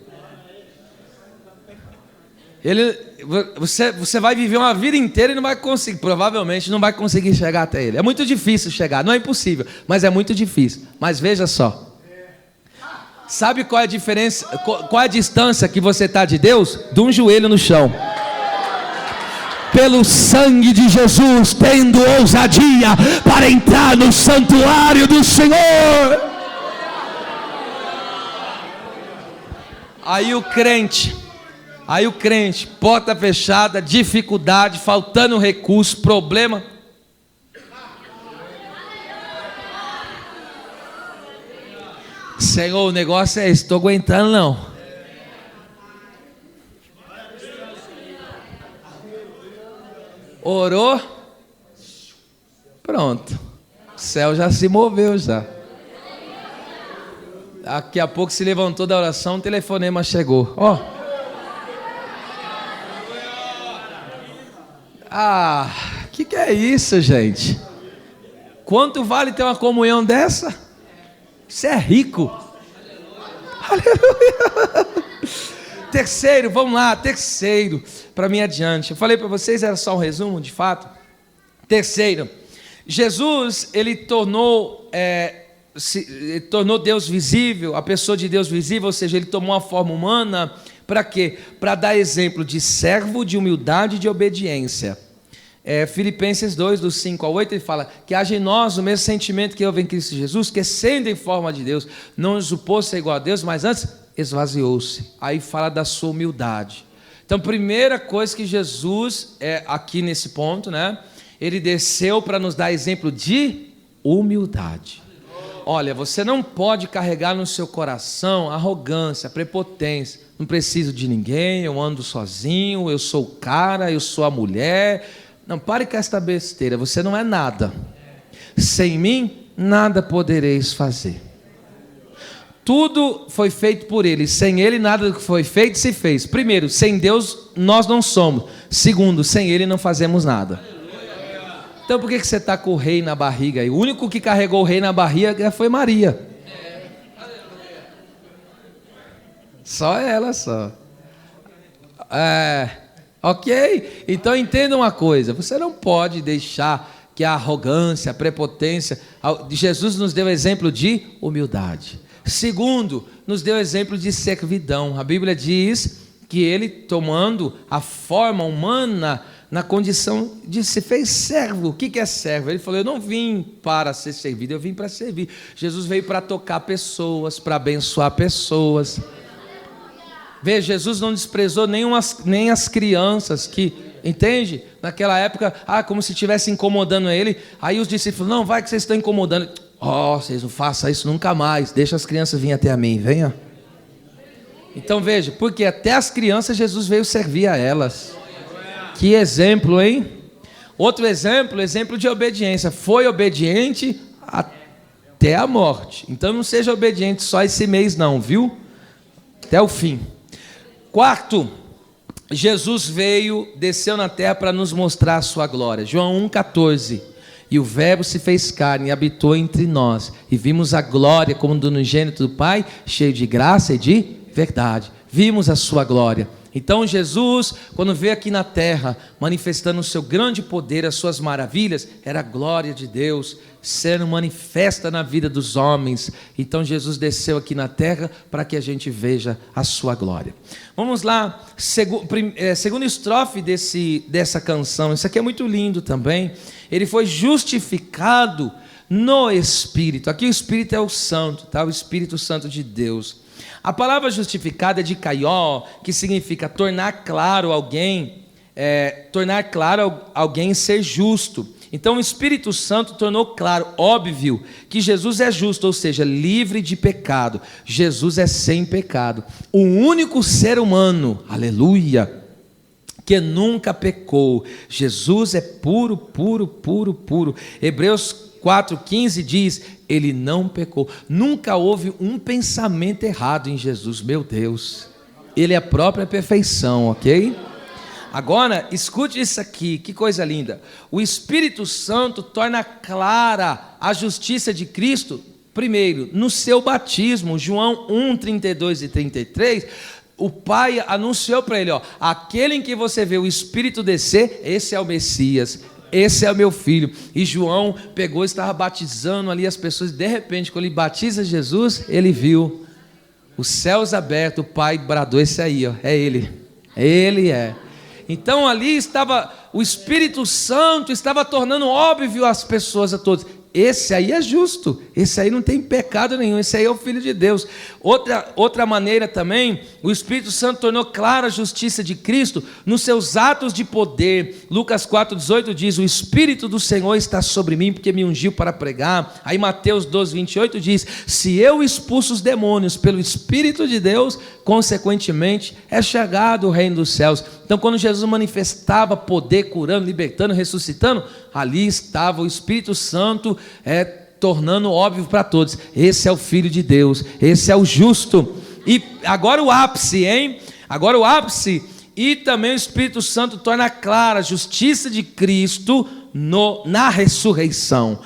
Você vai viver uma vida inteira e não vai conseguir, provavelmente não vai conseguir chegar até ele. É muito difícil chegar, não é impossível, mas é muito difícil. Mas veja só, sabe qual é a diferença, qual é a distância que você está de Deus? De um joelho no chão. Pelo sangue de Jesus, tendo ousadia para entrar no santuário do Senhor. Aí o crente, porta fechada, dificuldade, faltando recurso, problema. Senhor, o negócio é esse, estou aguentando não. Orou, pronto, o céu já se moveu já. Daqui a pouco se levantou da oração, o telefonema chegou. Ó. Que é isso, gente? Quanto vale ter uma comunhão dessa? Você é rico. Aleluia. Terceiro, vamos lá, terceiro, para mim adiante. Eu falei para vocês, era só um resumo, de fato. Terceiro, Jesus, ele tornou Deus visível, a pessoa de Deus visível, ou seja, ele tomou uma forma humana, para quê? Para dar exemplo de servo, de humildade e de obediência. Filipenses 2, do 5 ao 8, ele fala que haja em nós o mesmo sentimento que houve em Cristo Jesus, que sendo em forma de Deus, não supôs ser igual a Deus, mas antes esvaziou-se. Aí fala da sua humildade. Então, primeira coisa que Jesus, aqui nesse ponto, né? Ele desceu para nos dar exemplo de humildade. Olha, você não pode carregar no seu coração arrogância, prepotência. Não preciso de ninguém, eu ando sozinho, eu sou o cara, eu sou a mulher. Não, pare com esta besteira, você não é nada. Sem mim, nada podereis fazer. Tudo foi feito por Ele, sem Ele nada do que foi feito se fez. Primeiro, sem Deus nós não somos. Segundo, sem Ele não fazemos nada. Então por que você está com o rei na barriga aí? O único que carregou o rei na barriga foi Maria. Só ela, só. Ok? Então entenda uma coisa, você não pode deixar que a arrogância, a prepotência... Jesus nos deu exemplo de humildade. Segundo, nos deu exemplo de servidão. A Bíblia diz que ele, tomando a forma humana, na condição de se fez servo. O que é servo? Ele falou, eu não vim para ser servido, eu vim para servir. Jesus veio para tocar pessoas, para abençoar pessoas. Veja, Jesus não desprezou nem as crianças que, entende? Naquela época, como se estivesse incomodando ele. Aí os discípulos, não, vai que vocês estão incomodando. Vocês não façam isso nunca mais. Deixa as crianças virem até a mim, venha. Então veja, porque até as crianças Jesus veio servir a elas. Que exemplo, hein? Outro exemplo de obediência. Foi obediente até a morte. Então não seja obediente só esse mês não, viu? Até o fim. Quarto, Jesus desceu na terra para nos mostrar a sua glória. João 1,14. E o verbo se fez carne e habitou entre nós. E vimos a glória como do unigênito do Pai, cheio de graça e de verdade. Vimos a sua glória. Então Jesus, quando veio aqui na terra, manifestando o seu grande poder, as suas maravilhas, era a glória de Deus sendo manifesta na vida dos homens. Então Jesus desceu aqui na terra para que a gente veja a sua glória. Vamos lá, segunda estrofe dessa canção, isso aqui é muito lindo também. Ele foi justificado no Espírito. Aqui o Espírito é o Santo, tá? O Espírito Santo de Deus. A palavra justificada é de kaió, que significa tornar claro alguém ser justo. Então o Espírito Santo tornou claro, óbvio, que Jesus é justo, ou seja, livre de pecado. Jesus é sem pecado. O único ser humano, aleluia, que nunca pecou. Jesus é puro, puro, puro, puro. Hebreus 4,15 diz, ele não pecou. Nunca houve um pensamento errado em Jesus, meu Deus. Ele é a própria perfeição, ok? Agora, escute isso aqui, que coisa linda. O Espírito Santo torna clara a justiça de Cristo, primeiro, no seu batismo. João 1, 32 e 33, o Pai anunciou para ele, aquele em que você vê o Espírito descer, esse é o Messias. Esse é o meu filho. E João pegou, estava batizando ali as pessoas. De repente, quando ele batiza Jesus, ele viu os céus abertos. O Pai bradou, esse aí, é ele. Ele é. Então ali estava, o Espírito Santo estava tornando óbvio às pessoas, a todos. Esse aí é justo, esse aí não tem pecado nenhum, esse aí é o Filho de Deus. Outra maneira também, o Espírito Santo tornou clara a justiça de Cristo nos seus atos de poder. Lucas 4,18 diz, o Espírito do Senhor está sobre mim, porque me ungiu para pregar. Aí Mateus 12,28 diz, se eu expulso os demônios pelo Espírito de Deus, consequentemente é chegado o reino dos céus. Então quando Jesus manifestava poder, curando, libertando, ressuscitando, ali estava o Espírito Santo tornando óbvio para todos: esse é o Filho de Deus, esse é o justo. E agora o ápice, hein? Agora o ápice, e também o Espírito Santo torna clara a justiça de Cristo na ressurreição.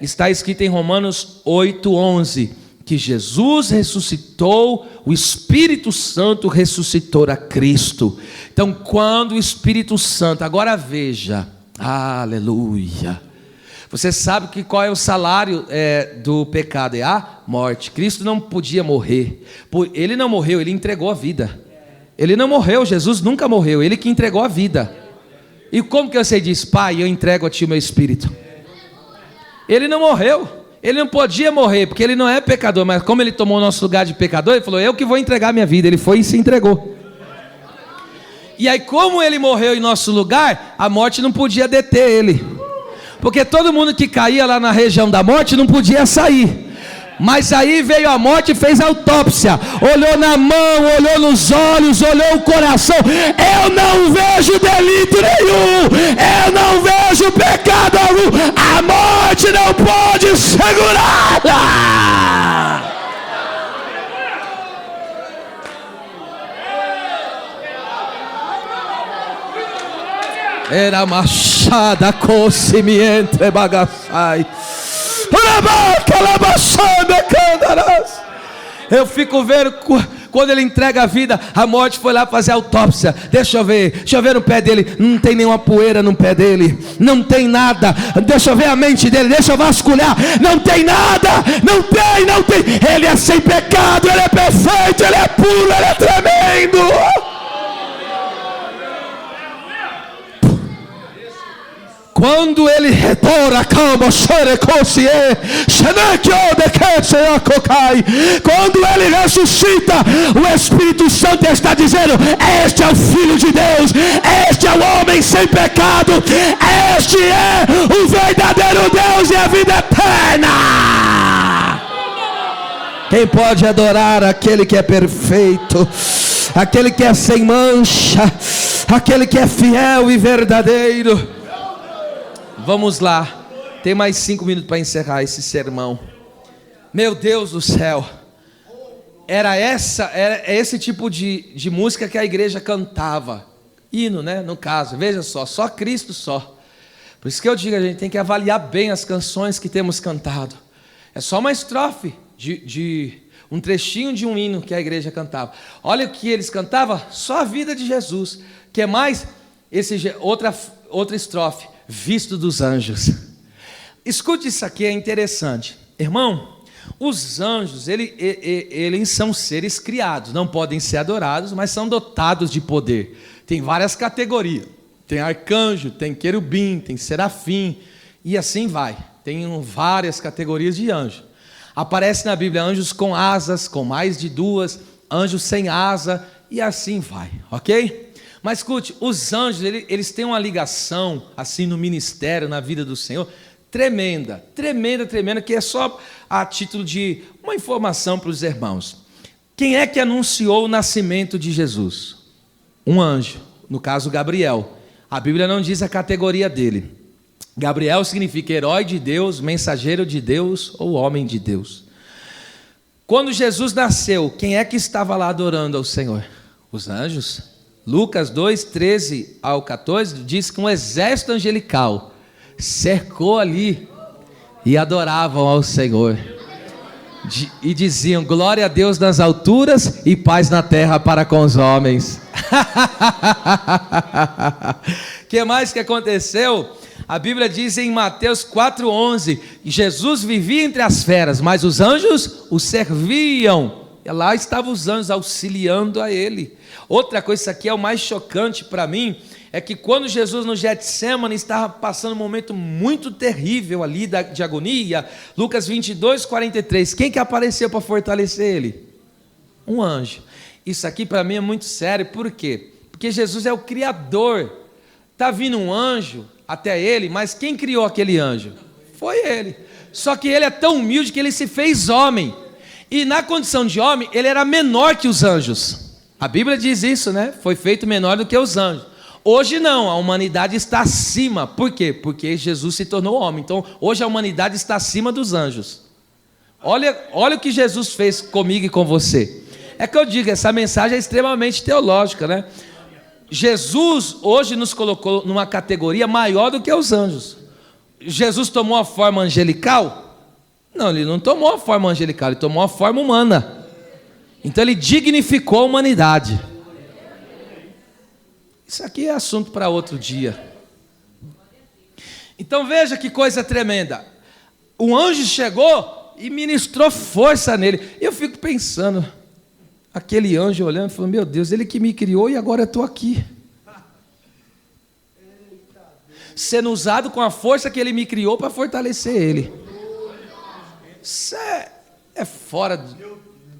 Está escrito em Romanos 8:11, que Jesus ressuscitou, o Espírito Santo ressuscitou a Cristo. Então, quando o Espírito Santo, agora veja, aleluia, você sabe qual é o salário do pecado? É a morte. Cristo não podia morrer. Ele não morreu, ele entregou a vida. Ele não morreu, Jesus nunca morreu, ele que entregou a vida. E como que você diz: Pai, eu entrego a Ti o meu Espírito? Ele não morreu, ele não podia morrer, porque ele não é pecador, mas como ele tomou o nosso lugar de pecador, ele falou: eu que vou entregar a minha vida. Ele foi e se entregou. E aí, como ele morreu em nosso lugar, a morte não podia deter ele, porque todo mundo que caía lá na região da morte não podia sair. Mas aí veio a morte e fez autópsia, olhou na mão, olhou nos olhos, olhou o coração. Eu não vejo delito nenhum, eu não vejo pecado algum, a morte não pode segurá-la. Era machada coce me entre bagaçai. Eu fico vendo quando ele entrega a vida, a morte foi lá fazer autópsia. Deixa eu ver no pé dele, não tem nenhuma poeira no pé dele, não tem nada. Deixa eu ver a mente dele, deixa eu vasculhar, não tem nada, não tem. Ele é sem pecado, ele é perfeito, ele é puro, ele é tremendo. Quando ele retorna, quando ele ressuscita, o Espírito Santo está dizendo: este é o Filho de Deus, este é o homem sem pecado, este é o verdadeiro Deus e a vida eterna. Quem pode adorar aquele que é perfeito, aquele que é sem mancha, aquele que é fiel e verdadeiro? Vamos lá, tem mais 5 minutos para encerrar esse sermão. Meu Deus do céu, era esse tipo de música que a igreja cantava, hino, né? No caso, veja só Cristo só. Por isso que eu digo, a gente tem que avaliar bem as canções que temos cantado. É só uma estrofe de um trechinho de um hino que a igreja cantava. Olha o que eles cantavam, só a vida de Jesus. Que mais? Outra estrofe: visto dos anjos. Escute isso aqui, é interessante. Irmão, os anjos, eles são seres criados, não podem ser adorados, mas são dotados de poder. Tem várias categorias. Tem arcanjo, tem querubim, tem serafim, e assim vai. Tem várias categorias de anjo. Aparece na Bíblia anjos com asas, com mais de 2, anjos sem asa, e assim vai, ok? Mas escute, os anjos, eles têm uma ligação, assim, no ministério, na vida do Senhor, tremenda, que é só a título de uma informação para os irmãos. Quem é que anunciou o nascimento de Jesus? Um anjo, no caso Gabriel. A Bíblia não diz a categoria dele. Gabriel significa herói de Deus, mensageiro de Deus ou homem de Deus. Quando Jesus nasceu, quem é que estava lá adorando ao Senhor? Os anjos. Lucas 2, 13 ao 14, diz que um exército angelical cercou ali e adoravam ao Senhor. E diziam: glória a Deus nas alturas e paz na terra para com os homens. O que mais que aconteceu? A Bíblia diz em Mateus 4,11: Jesus vivia entre as feras, mas os anjos o serviam. E lá estavam os anjos auxiliando a ele. Outra coisa, isso aqui é o mais chocante para mim, é que quando Jesus no Getsêmani estava passando um momento muito terrível ali de agonia, Lucas 22, 43, quem que apareceu para fortalecer ele? Um anjo. Isso aqui para mim é muito sério, por quê? Porque Jesus é o Criador. Está vindo um anjo até ele, mas quem criou aquele anjo? Foi ele. Só que ele é tão humilde que ele se fez homem. E na condição de homem, ele era menor que os anjos. A Bíblia diz isso, né? Foi feito menor do que os anjos. Hoje não, a humanidade está acima. Por quê? Porque Jesus se tornou homem. Então, hoje a humanidade está acima dos anjos. Olha o que Jesus fez comigo e com você. É que eu digo, essa mensagem é extremamente teológica, né? Jesus hoje nos colocou numa categoria maior do que os anjos. Jesus tomou a forma angelical? Não, ele não tomou a forma angelical, ele tomou a forma humana. Então ele dignificou a humanidade. Isso aqui é assunto para outro dia. Então veja que coisa tremenda. O anjo chegou e ministrou força nele. Eu fico pensando, aquele anjo olhando, falando, meu Deus, ele que me criou e agora eu estou aqui. Sendo usado com a força que ele me criou para fortalecer ele. Isso é fora.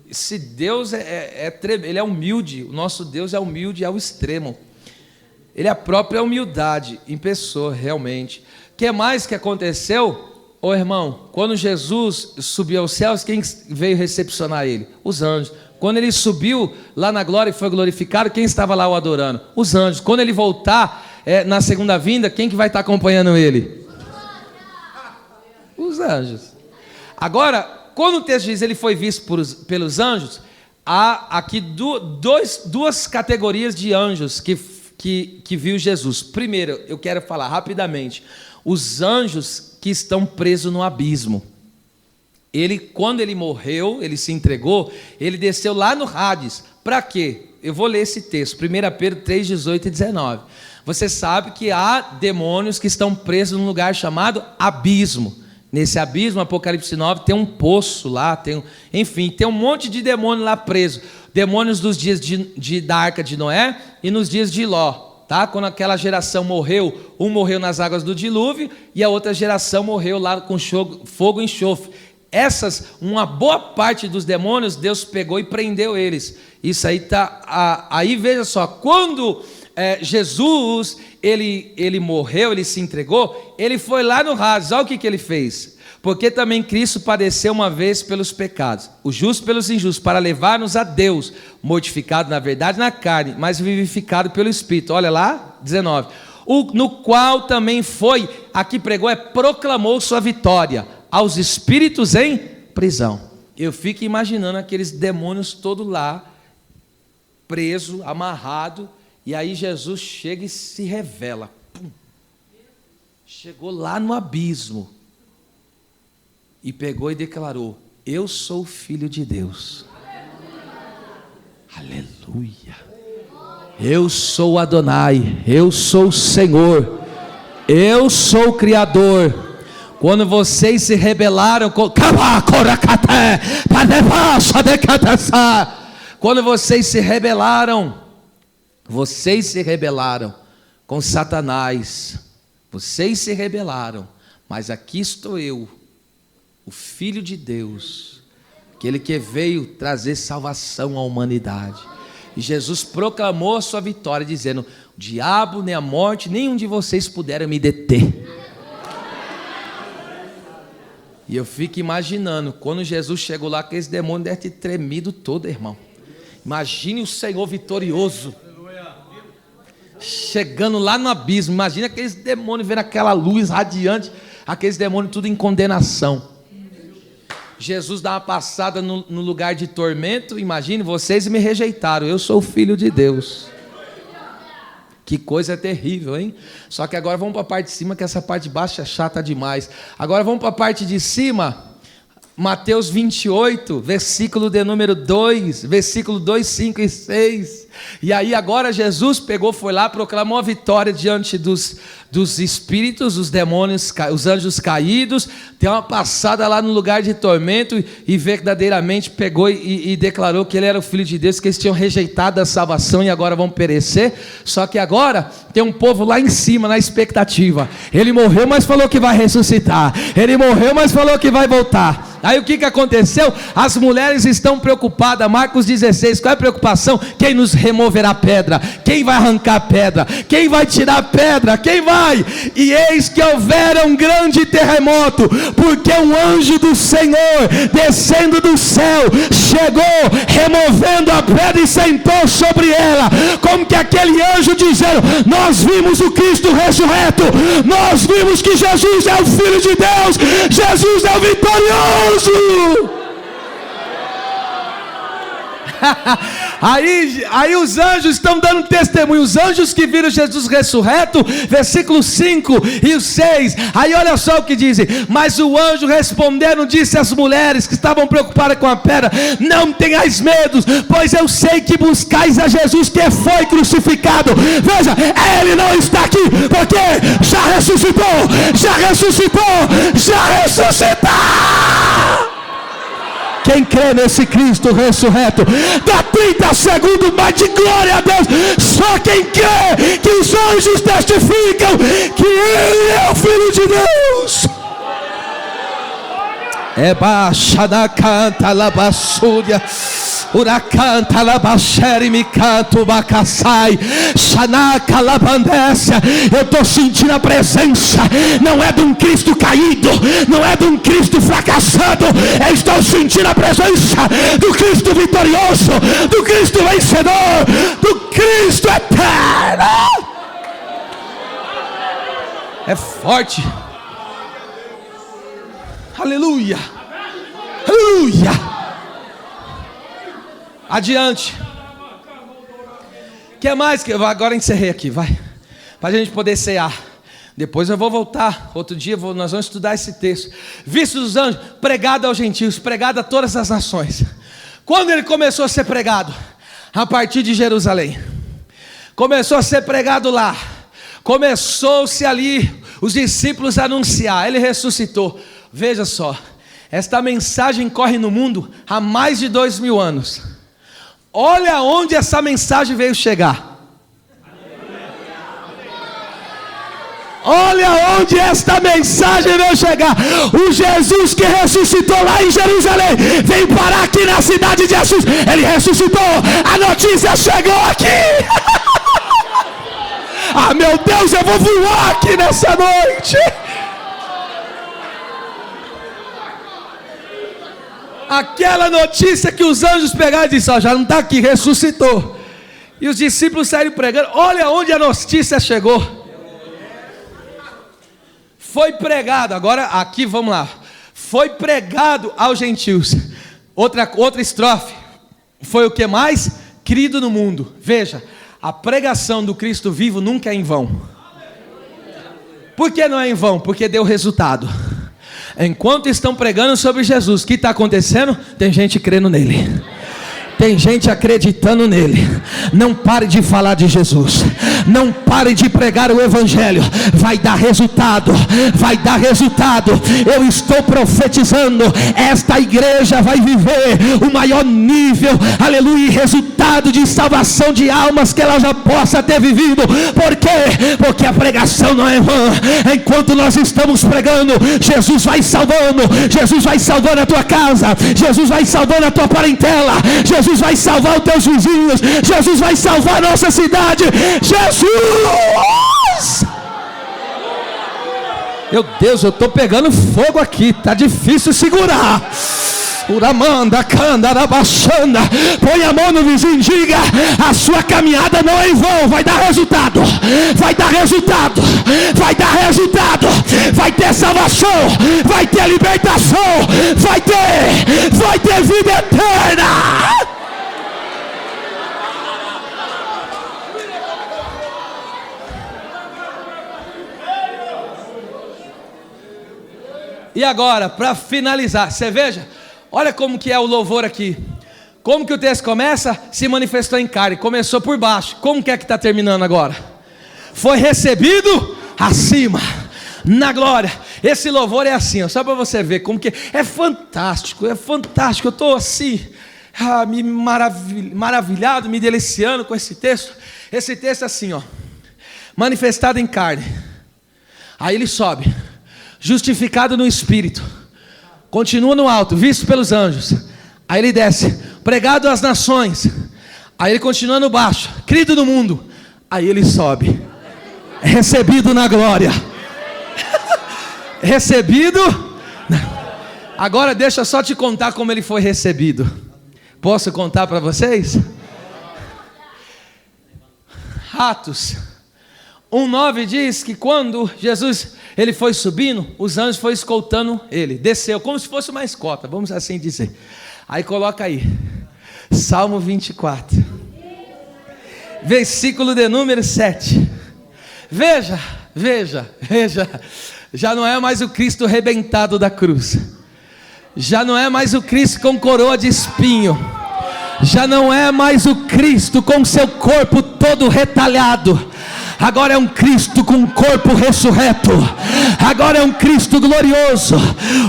Esse Deus ele é humilde. O nosso Deus é humilde ao extremo. Ele é a própria humildade em pessoa, realmente. O que mais que aconteceu? Ô irmão, quando Jesus subiu aos céus, quem veio recepcionar ele? Os anjos. Quando ele subiu lá na glória e foi glorificado, quem estava lá o adorando? Os anjos. Quando ele voltar na segunda vinda, quem que vai estar acompanhando ele? Os anjos. Agora, quando o texto diz ele foi visto pelos anjos, há aqui duas categorias de anjos que viu Jesus. Primeiro, eu quero falar rapidamente, os anjos que estão presos no abismo. Quando ele morreu, ele se entregou, ele desceu lá no Hades. Para quê? Eu vou ler esse texto, 1 Pedro 3, 18 e 19. Você sabe que há demônios que estão presos num lugar chamado abismo. Nesse abismo, Apocalipse 9, tem um poço lá, tem um monte de demônio lá preso. Demônios dos dias da arca de Noé e nos dias de Ló. Tá? Quando aquela geração morreu, um morreu nas águas do dilúvio e a outra geração morreu lá com fogo e enxofre. Uma boa parte dos demônios, Deus pegou e prendeu eles. Isso aí tá. Aí veja só, quando Jesus ele morreu, ele se entregou, ele foi lá no Hades. Olha o que ele fez. Porque também Cristo padeceu uma vez pelos pecados, o justo pelos injustos, para levar-nos a Deus, mortificado na verdade na carne, mas vivificado pelo Espírito. Olha lá, 19. No qual também foi, aqui pregou, proclamou sua vitória aos espíritos em prisão. Eu fico imaginando aqueles demônios todos lá, preso, amarrado, e aí Jesus chega e se revela. Pum. Chegou lá no abismo e pegou e declarou: eu sou o Filho de Deus. Aleluia. Eu sou Adonai, eu sou o Senhor, eu sou o Criador. Quando vocês se rebelaram quando vocês se rebelaram com Satanás, vocês se rebelaram, mas aqui estou eu, o Filho de Deus, aquele que veio trazer salvação à humanidade. E Jesus proclamou a sua vitória, dizendo: o diabo, nem a morte, nenhum de vocês puderam me deter. E eu fico imaginando, quando Jesus chegou lá, aqueles demônios devem ter tremido todo, irmão. Imagine o Senhor vitorioso, chegando lá no abismo. Imagine aqueles demônios vendo aquela luz radiante, aqueles demônios tudo em condenação. Jesus dá uma passada no lugar de tormento. Imagine, vocês me rejeitaram, eu sou o Filho de Deus. Que coisa terrível, hein? Só que agora vamos para a parte de cima, que essa parte de baixo é chata demais. Agora vamos para a parte de cima. Mateus 28, versículo de número 2, versículo 2, 5 e 6. E aí agora Jesus pegou, foi lá, proclamou a vitória diante dos espíritos, os demônios, os anjos caídos. Tem uma passada lá no lugar de tormento e verdadeiramente pegou e declarou que ele era o Filho de Deus, que eles tinham rejeitado a salvação e agora vão perecer. Só que agora tem um povo lá em cima na expectativa. Ele morreu, mas falou que vai ressuscitar. Ele morreu, mas falou que vai voltar. Aí o que aconteceu? As mulheres estão preocupadas. Marcos 16, qual é a preocupação? Quem nos removerá a pedra? Quem vai arrancar a pedra? Quem vai tirar a pedra? Quem vai? E eis que houvera um grande terremoto, porque um anjo do Senhor, descendo do céu, chegou, removendo a pedra e sentou sobre ela. Como que aquele anjo dizendo: nós vimos o Cristo ressurreto, nós vimos que Jesus é o Filho de Deus, Jesus é o vitorioso. Aí os anjos estão dando testemunho, os anjos que viram Jesus ressurreto, versículo 5 e o 6, aí olha só o que dizem: mas o anjo respondendo disse às mulheres que estavam preocupadas com a pedra: não tenhais medo, pois eu sei que buscais a Jesus que foi crucificado. Veja, ele não está aqui, porque já ressuscitou, já ressuscitou, já ressuscitou. Quem crê nesse Cristo ressurreto, dá 30 segundos mais de glória a Deus. Só quem crê que os anjos testificam que Ele é o Filho de Deus. É baixa na canta labassúria. Uracanta labaxere me canto bacassai. Xanaca labandécia. Eu estou sentindo a presença. Não é de um Cristo caído, não é de um Cristo fracassado. Eu estou sentindo a presença do Cristo vitorioso, do Cristo vencedor, do Cristo eterno. É forte. Aleluia. Aleluia. Adiante. Que mais que agora encerrei aqui, vai, para a gente poder cear. Depois eu vou voltar. Outro dia nós vamos estudar esse texto. Vistos os anjos, pregado aos gentios, pregado a todas as nações. Quando ele começou a ser pregado? A partir de Jerusalém. Começou a ser pregado lá. Começou-se ali os discípulos a anunciar. Ele ressuscitou. Veja só, esta mensagem corre no mundo há mais de 2000 anos. Olha onde essa mensagem veio chegar. Olha onde esta mensagem veio chegar. O Jesus que ressuscitou lá em Jerusalém veio parar aqui na cidade de Assis. Ele ressuscitou. A notícia chegou aqui. Ah, meu Deus, eu vou voar aqui nessa noite. Aquela notícia que os anjos pegaram e disseram: já não está aqui, ressuscitou. E os discípulos saíram pregando. Olha onde a notícia chegou. Foi pregado, agora aqui vamos lá. Foi pregado aos gentios. Outra estrofe. Foi o que mais? Crido no mundo. Veja, a pregação do Cristo vivo nunca é em vão. Por que não é em vão? Porque deu resultado. Enquanto estão pregando sobre Jesus, o que está acontecendo? Tem gente crendo nele. Tem gente acreditando nele. Não pare de falar de Jesus. Não pare de pregar o evangelho. Vai dar resultado. Vai dar resultado. Eu estou profetizando. Esta igreja vai viver o maior nível, aleluia, e resultado de salvação de almas que ela já possa ter vivido. Por quê? Porque a pregação não é vã. Enquanto nós estamos pregando, Jesus vai salvando. Jesus vai salvando a tua casa. Jesus vai salvando a tua parentela. Jesus vai salvar os teus vizinhos. Jesus vai salvar a nossa cidade. Jesus! Meu Deus, eu estou pegando fogo aqui. Está difícil segurar. Uramanda, candarabachanda. Põe a mão no vizinho e diga: a sua caminhada não é em vão. Vai dar resultado. Vai dar resultado. Vai dar resultado. Vai ter salvação. Vai ter libertação. Vai ter vida eterna. E agora, para finalizar, você veja, olha como que é o louvor aqui. Como que o texto começa? Se manifestou em carne. Começou por baixo. Como que é que está terminando agora? Foi recebido acima, na glória. Esse louvor é assim, ó, só para você ver como que é fantástico. É fantástico. Eu estou assim, me maravilhado, me deliciando com esse texto. Esse texto é assim, ó, manifestado em carne. Aí ele sobe. Justificado no Espírito. continua no alto, visto pelos anjos. Aí ele desce, pregado às nações. Aí ele continua no baixo, crido no mundo. Aí ele sobe, recebido na glória. Recebido. Agora deixa eu só te contar como ele foi recebido. Posso contar para vocês? Atos 1:9 diz que quando Jesus ele foi subindo, os anjos foram escoltando ele. Desceu como se fosse uma escolta, vamos assim dizer. Aí coloca aí, Salmo 24, versículo de número 7. Veja, já não é mais o Cristo arrebentado da cruz, já não é mais o Cristo com coroa de espinho, já não é mais o Cristo com seu corpo todo retalhado. Agora é um Cristo com um corpo ressurreto. Agora é um Cristo glorioso.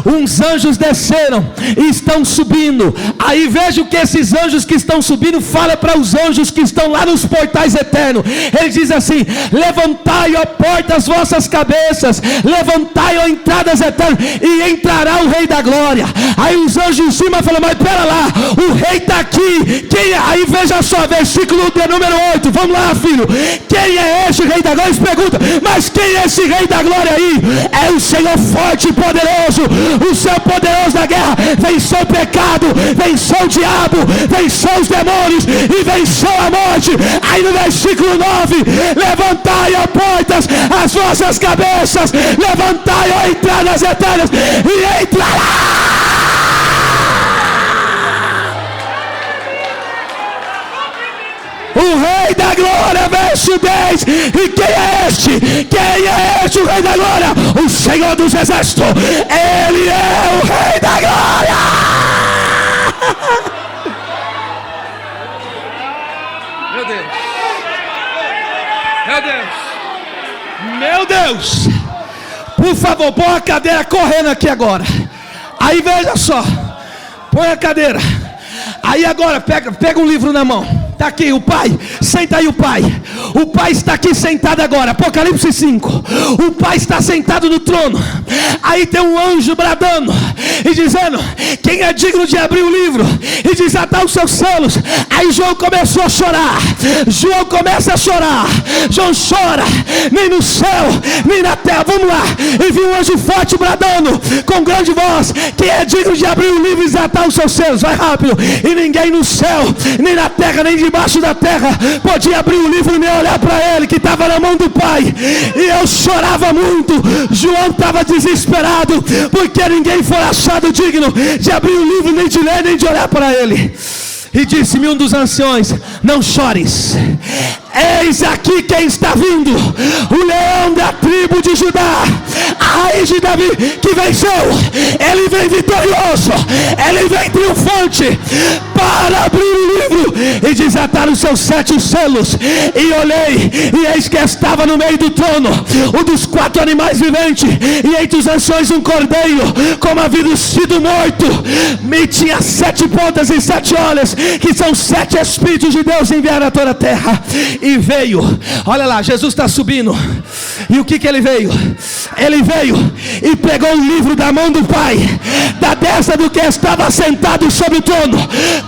Uns anjos desceram e estão subindo. Aí veja o que esses anjos que estão subindo fala para os anjos que estão lá nos portais eternos. Ele diz assim: levantai, ó porta, as vossas cabeças, levantai, ó entradas eternas, e entrará o Rei da Glória. Aí os anjos em cima falam: mas pera lá, o Rei está aqui. Quem é? Aí veja só, versículo de número 8. Vamos lá, filho. Quem é este Rei da Glória? Eles perguntam: mas quem é esse Rei da Glória aí? É o Senhor forte e poderoso, o Senhor poderoso da guerra. Venceu o pecado, venceu o diabo, venceu os demônios e venceu a morte. Aí no versículo 9: levantai, ó portas, as vossas cabeças, levantai, ó entradas eternas, e entrará o Rei da Glória. Verso 10: e quem é este? Quem é este o Rei da Glória? O Senhor dos Exércitos. Ele é o Rei da Glória. Meu Deus, meu Deus, meu Deus. Por favor, põe a cadeira correndo aqui agora. Aí veja só, põe a cadeira. Aí agora pega um livro na mão. Está aqui o Pai, senta aí o Pai. O Pai está aqui sentado agora, Apocalipse 5. O Pai está sentado no trono. Aí tem um anjo bradando e dizendo: quem é digno de abrir o livro e desatar os seus selos? Aí João começou a chorar. João começa a chorar. João chora, nem no céu, nem na terra. Vamos lá. E viu um anjo forte bradando com grande voz: quem é digno de abrir o livro e desatar os seus selos? Vai rápido. E ninguém no céu, nem na terra, nem debaixo da terra podia abrir o livro e nem olhar para ele, que estava na mão do Pai. E eu chorava muito. João estava desesperado, porque ninguém foi achado digno de abrir o livro, nem de ler, nem de olhar para ele. E disse-me um dos anciões: não chores, eis aqui quem está vindo, o leão da tribo de Judá, a raiz de Davi, que venceu. Ele vem vitorioso, ele vem triunfante, para abrir o livro e desatar os seus 7 selos. E olhei, e eis que estava no meio do trono um dos 4 animais viventes, e entre os anciões um cordeiro, como havia sido morto. Me tinha 7 pontas e 7 olhos, que são 7 Espíritos de Deus enviados a toda a terra. E veio, olha lá, Jesus está subindo. E o que ele veio? Ele veio e pegou o livro da mão do Pai, da destra do que estava sentado sobre o trono.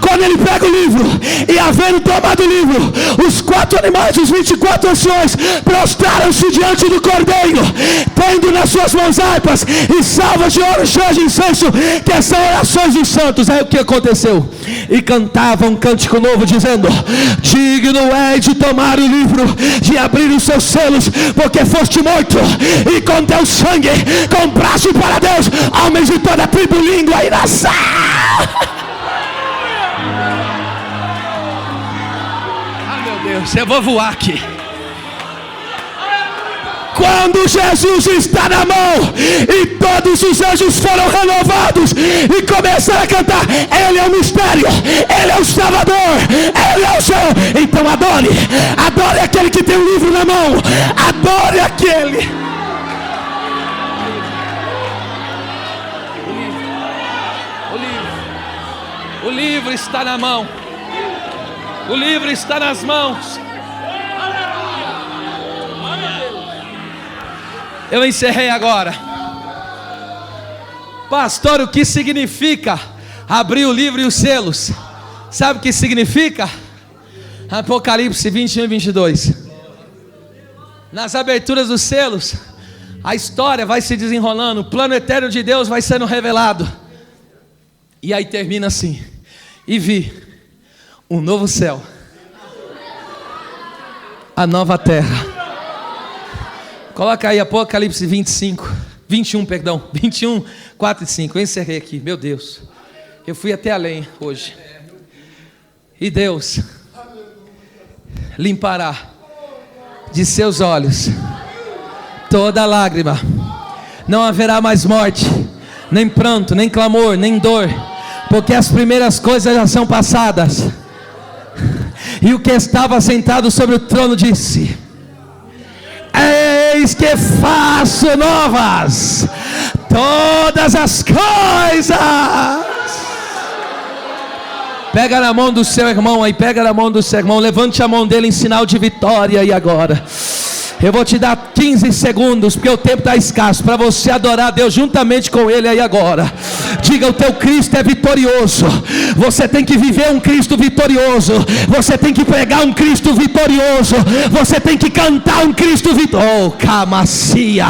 Quando ele pega o livro, e havendo tomado o livro, os 4 animais, os 24 anciões, prostraram-se diante do cordeiro, tendo nas suas mãos harpas e salvas de ouro cheias de incenso, que são orações dos santos. Aí o que aconteceu? E cantava um cântico novo, dizendo: digno é de tomar o livro, de abrir os seus selos, porque foste morto, e com teu sangue compraste para Deus homens de toda tribo, língua e nação. Ah, meu Deus, eu vou voar aqui. Quando Jesus está na mão, e todos os anjos foram renovados e começaram a cantar: Ele é o mistério, Ele é o Salvador, Ele é o Senhor. Então adore, adore aquele que tem o livro na mão, adore aquele. O livro está na mão, o livro está nas mãos. Eu encerrei agora. Pastor, o que significa abrir o livro e os selos? Sabe o que significa? Apocalipse 21 e 22. Nas aberturas dos selos, a história vai se desenrolando, o plano eterno de Deus vai sendo revelado. E aí termina assim: e vi um novo céu, a nova terra. Coloca aí Apocalipse 21, 4 e 5. Eu encerrei aqui, meu Deus. Eu fui até além hoje. E Deus limpará de seus olhos toda lágrima. Não haverá mais morte, nem pranto, nem clamor, nem dor, porque as primeiras coisas já são passadas. E o que estava sentado sobre o trono disse: eis que faço novas todas as coisas. Pega na mão do seu irmão aí, pega na mão do seu irmão, levante a mão dele em sinal de vitória aí agora. Eu vou te dar 15 segundos, porque o tempo está escasso, para você adorar a Deus juntamente com Ele aí agora. Diga: o teu Cristo é vitorioso. Você tem que viver um Cristo vitorioso. Você tem que pregar um Cristo vitorioso. Você tem que cantar um Cristo vitorioso. Oh, camacia,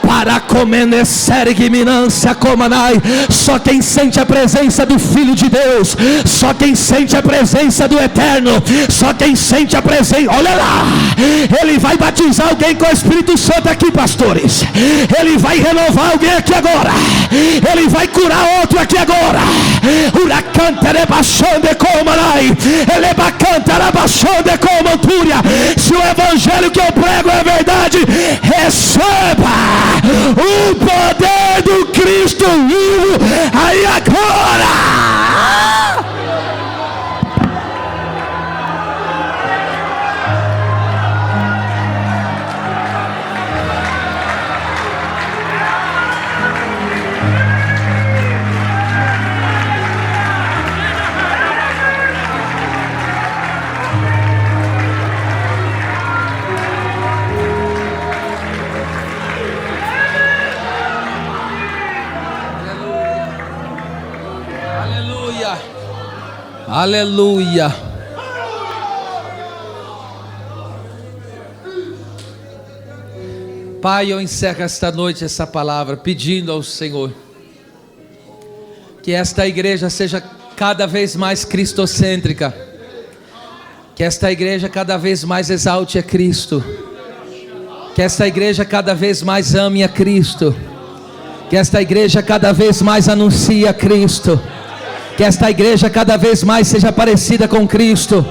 para comenecer igminância comanai. Só quem sente a presença do Filho de Deus, só quem sente a presença do Eterno, só quem sente a presença, olha lá, Ele vai batizar alguém com o Espírito Santo aqui, pastores. Ele vai renovar alguém aqui agora. Ele vai curar outro aqui agora. Se o evangelho que eu prego é verdade, receba o poder do Cristo vivo aí agora. Aleluia. Pai, eu encerro esta noite essa palavra pedindo ao Senhor que esta igreja seja cada vez mais cristocêntrica, que esta igreja cada vez mais exalte a Cristo, que esta igreja cada vez mais ame a Cristo, que esta igreja cada vez mais anuncie a Cristo, que esta igreja cada vez mais seja parecida com Cristo,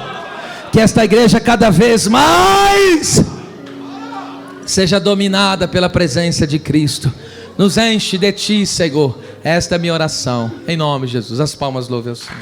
que esta igreja cada vez mais seja dominada pela presença de Cristo. Nos enche de Ti, Senhor. Esta é a minha oração, em nome de Jesus. As palmas louvem ao Senhor.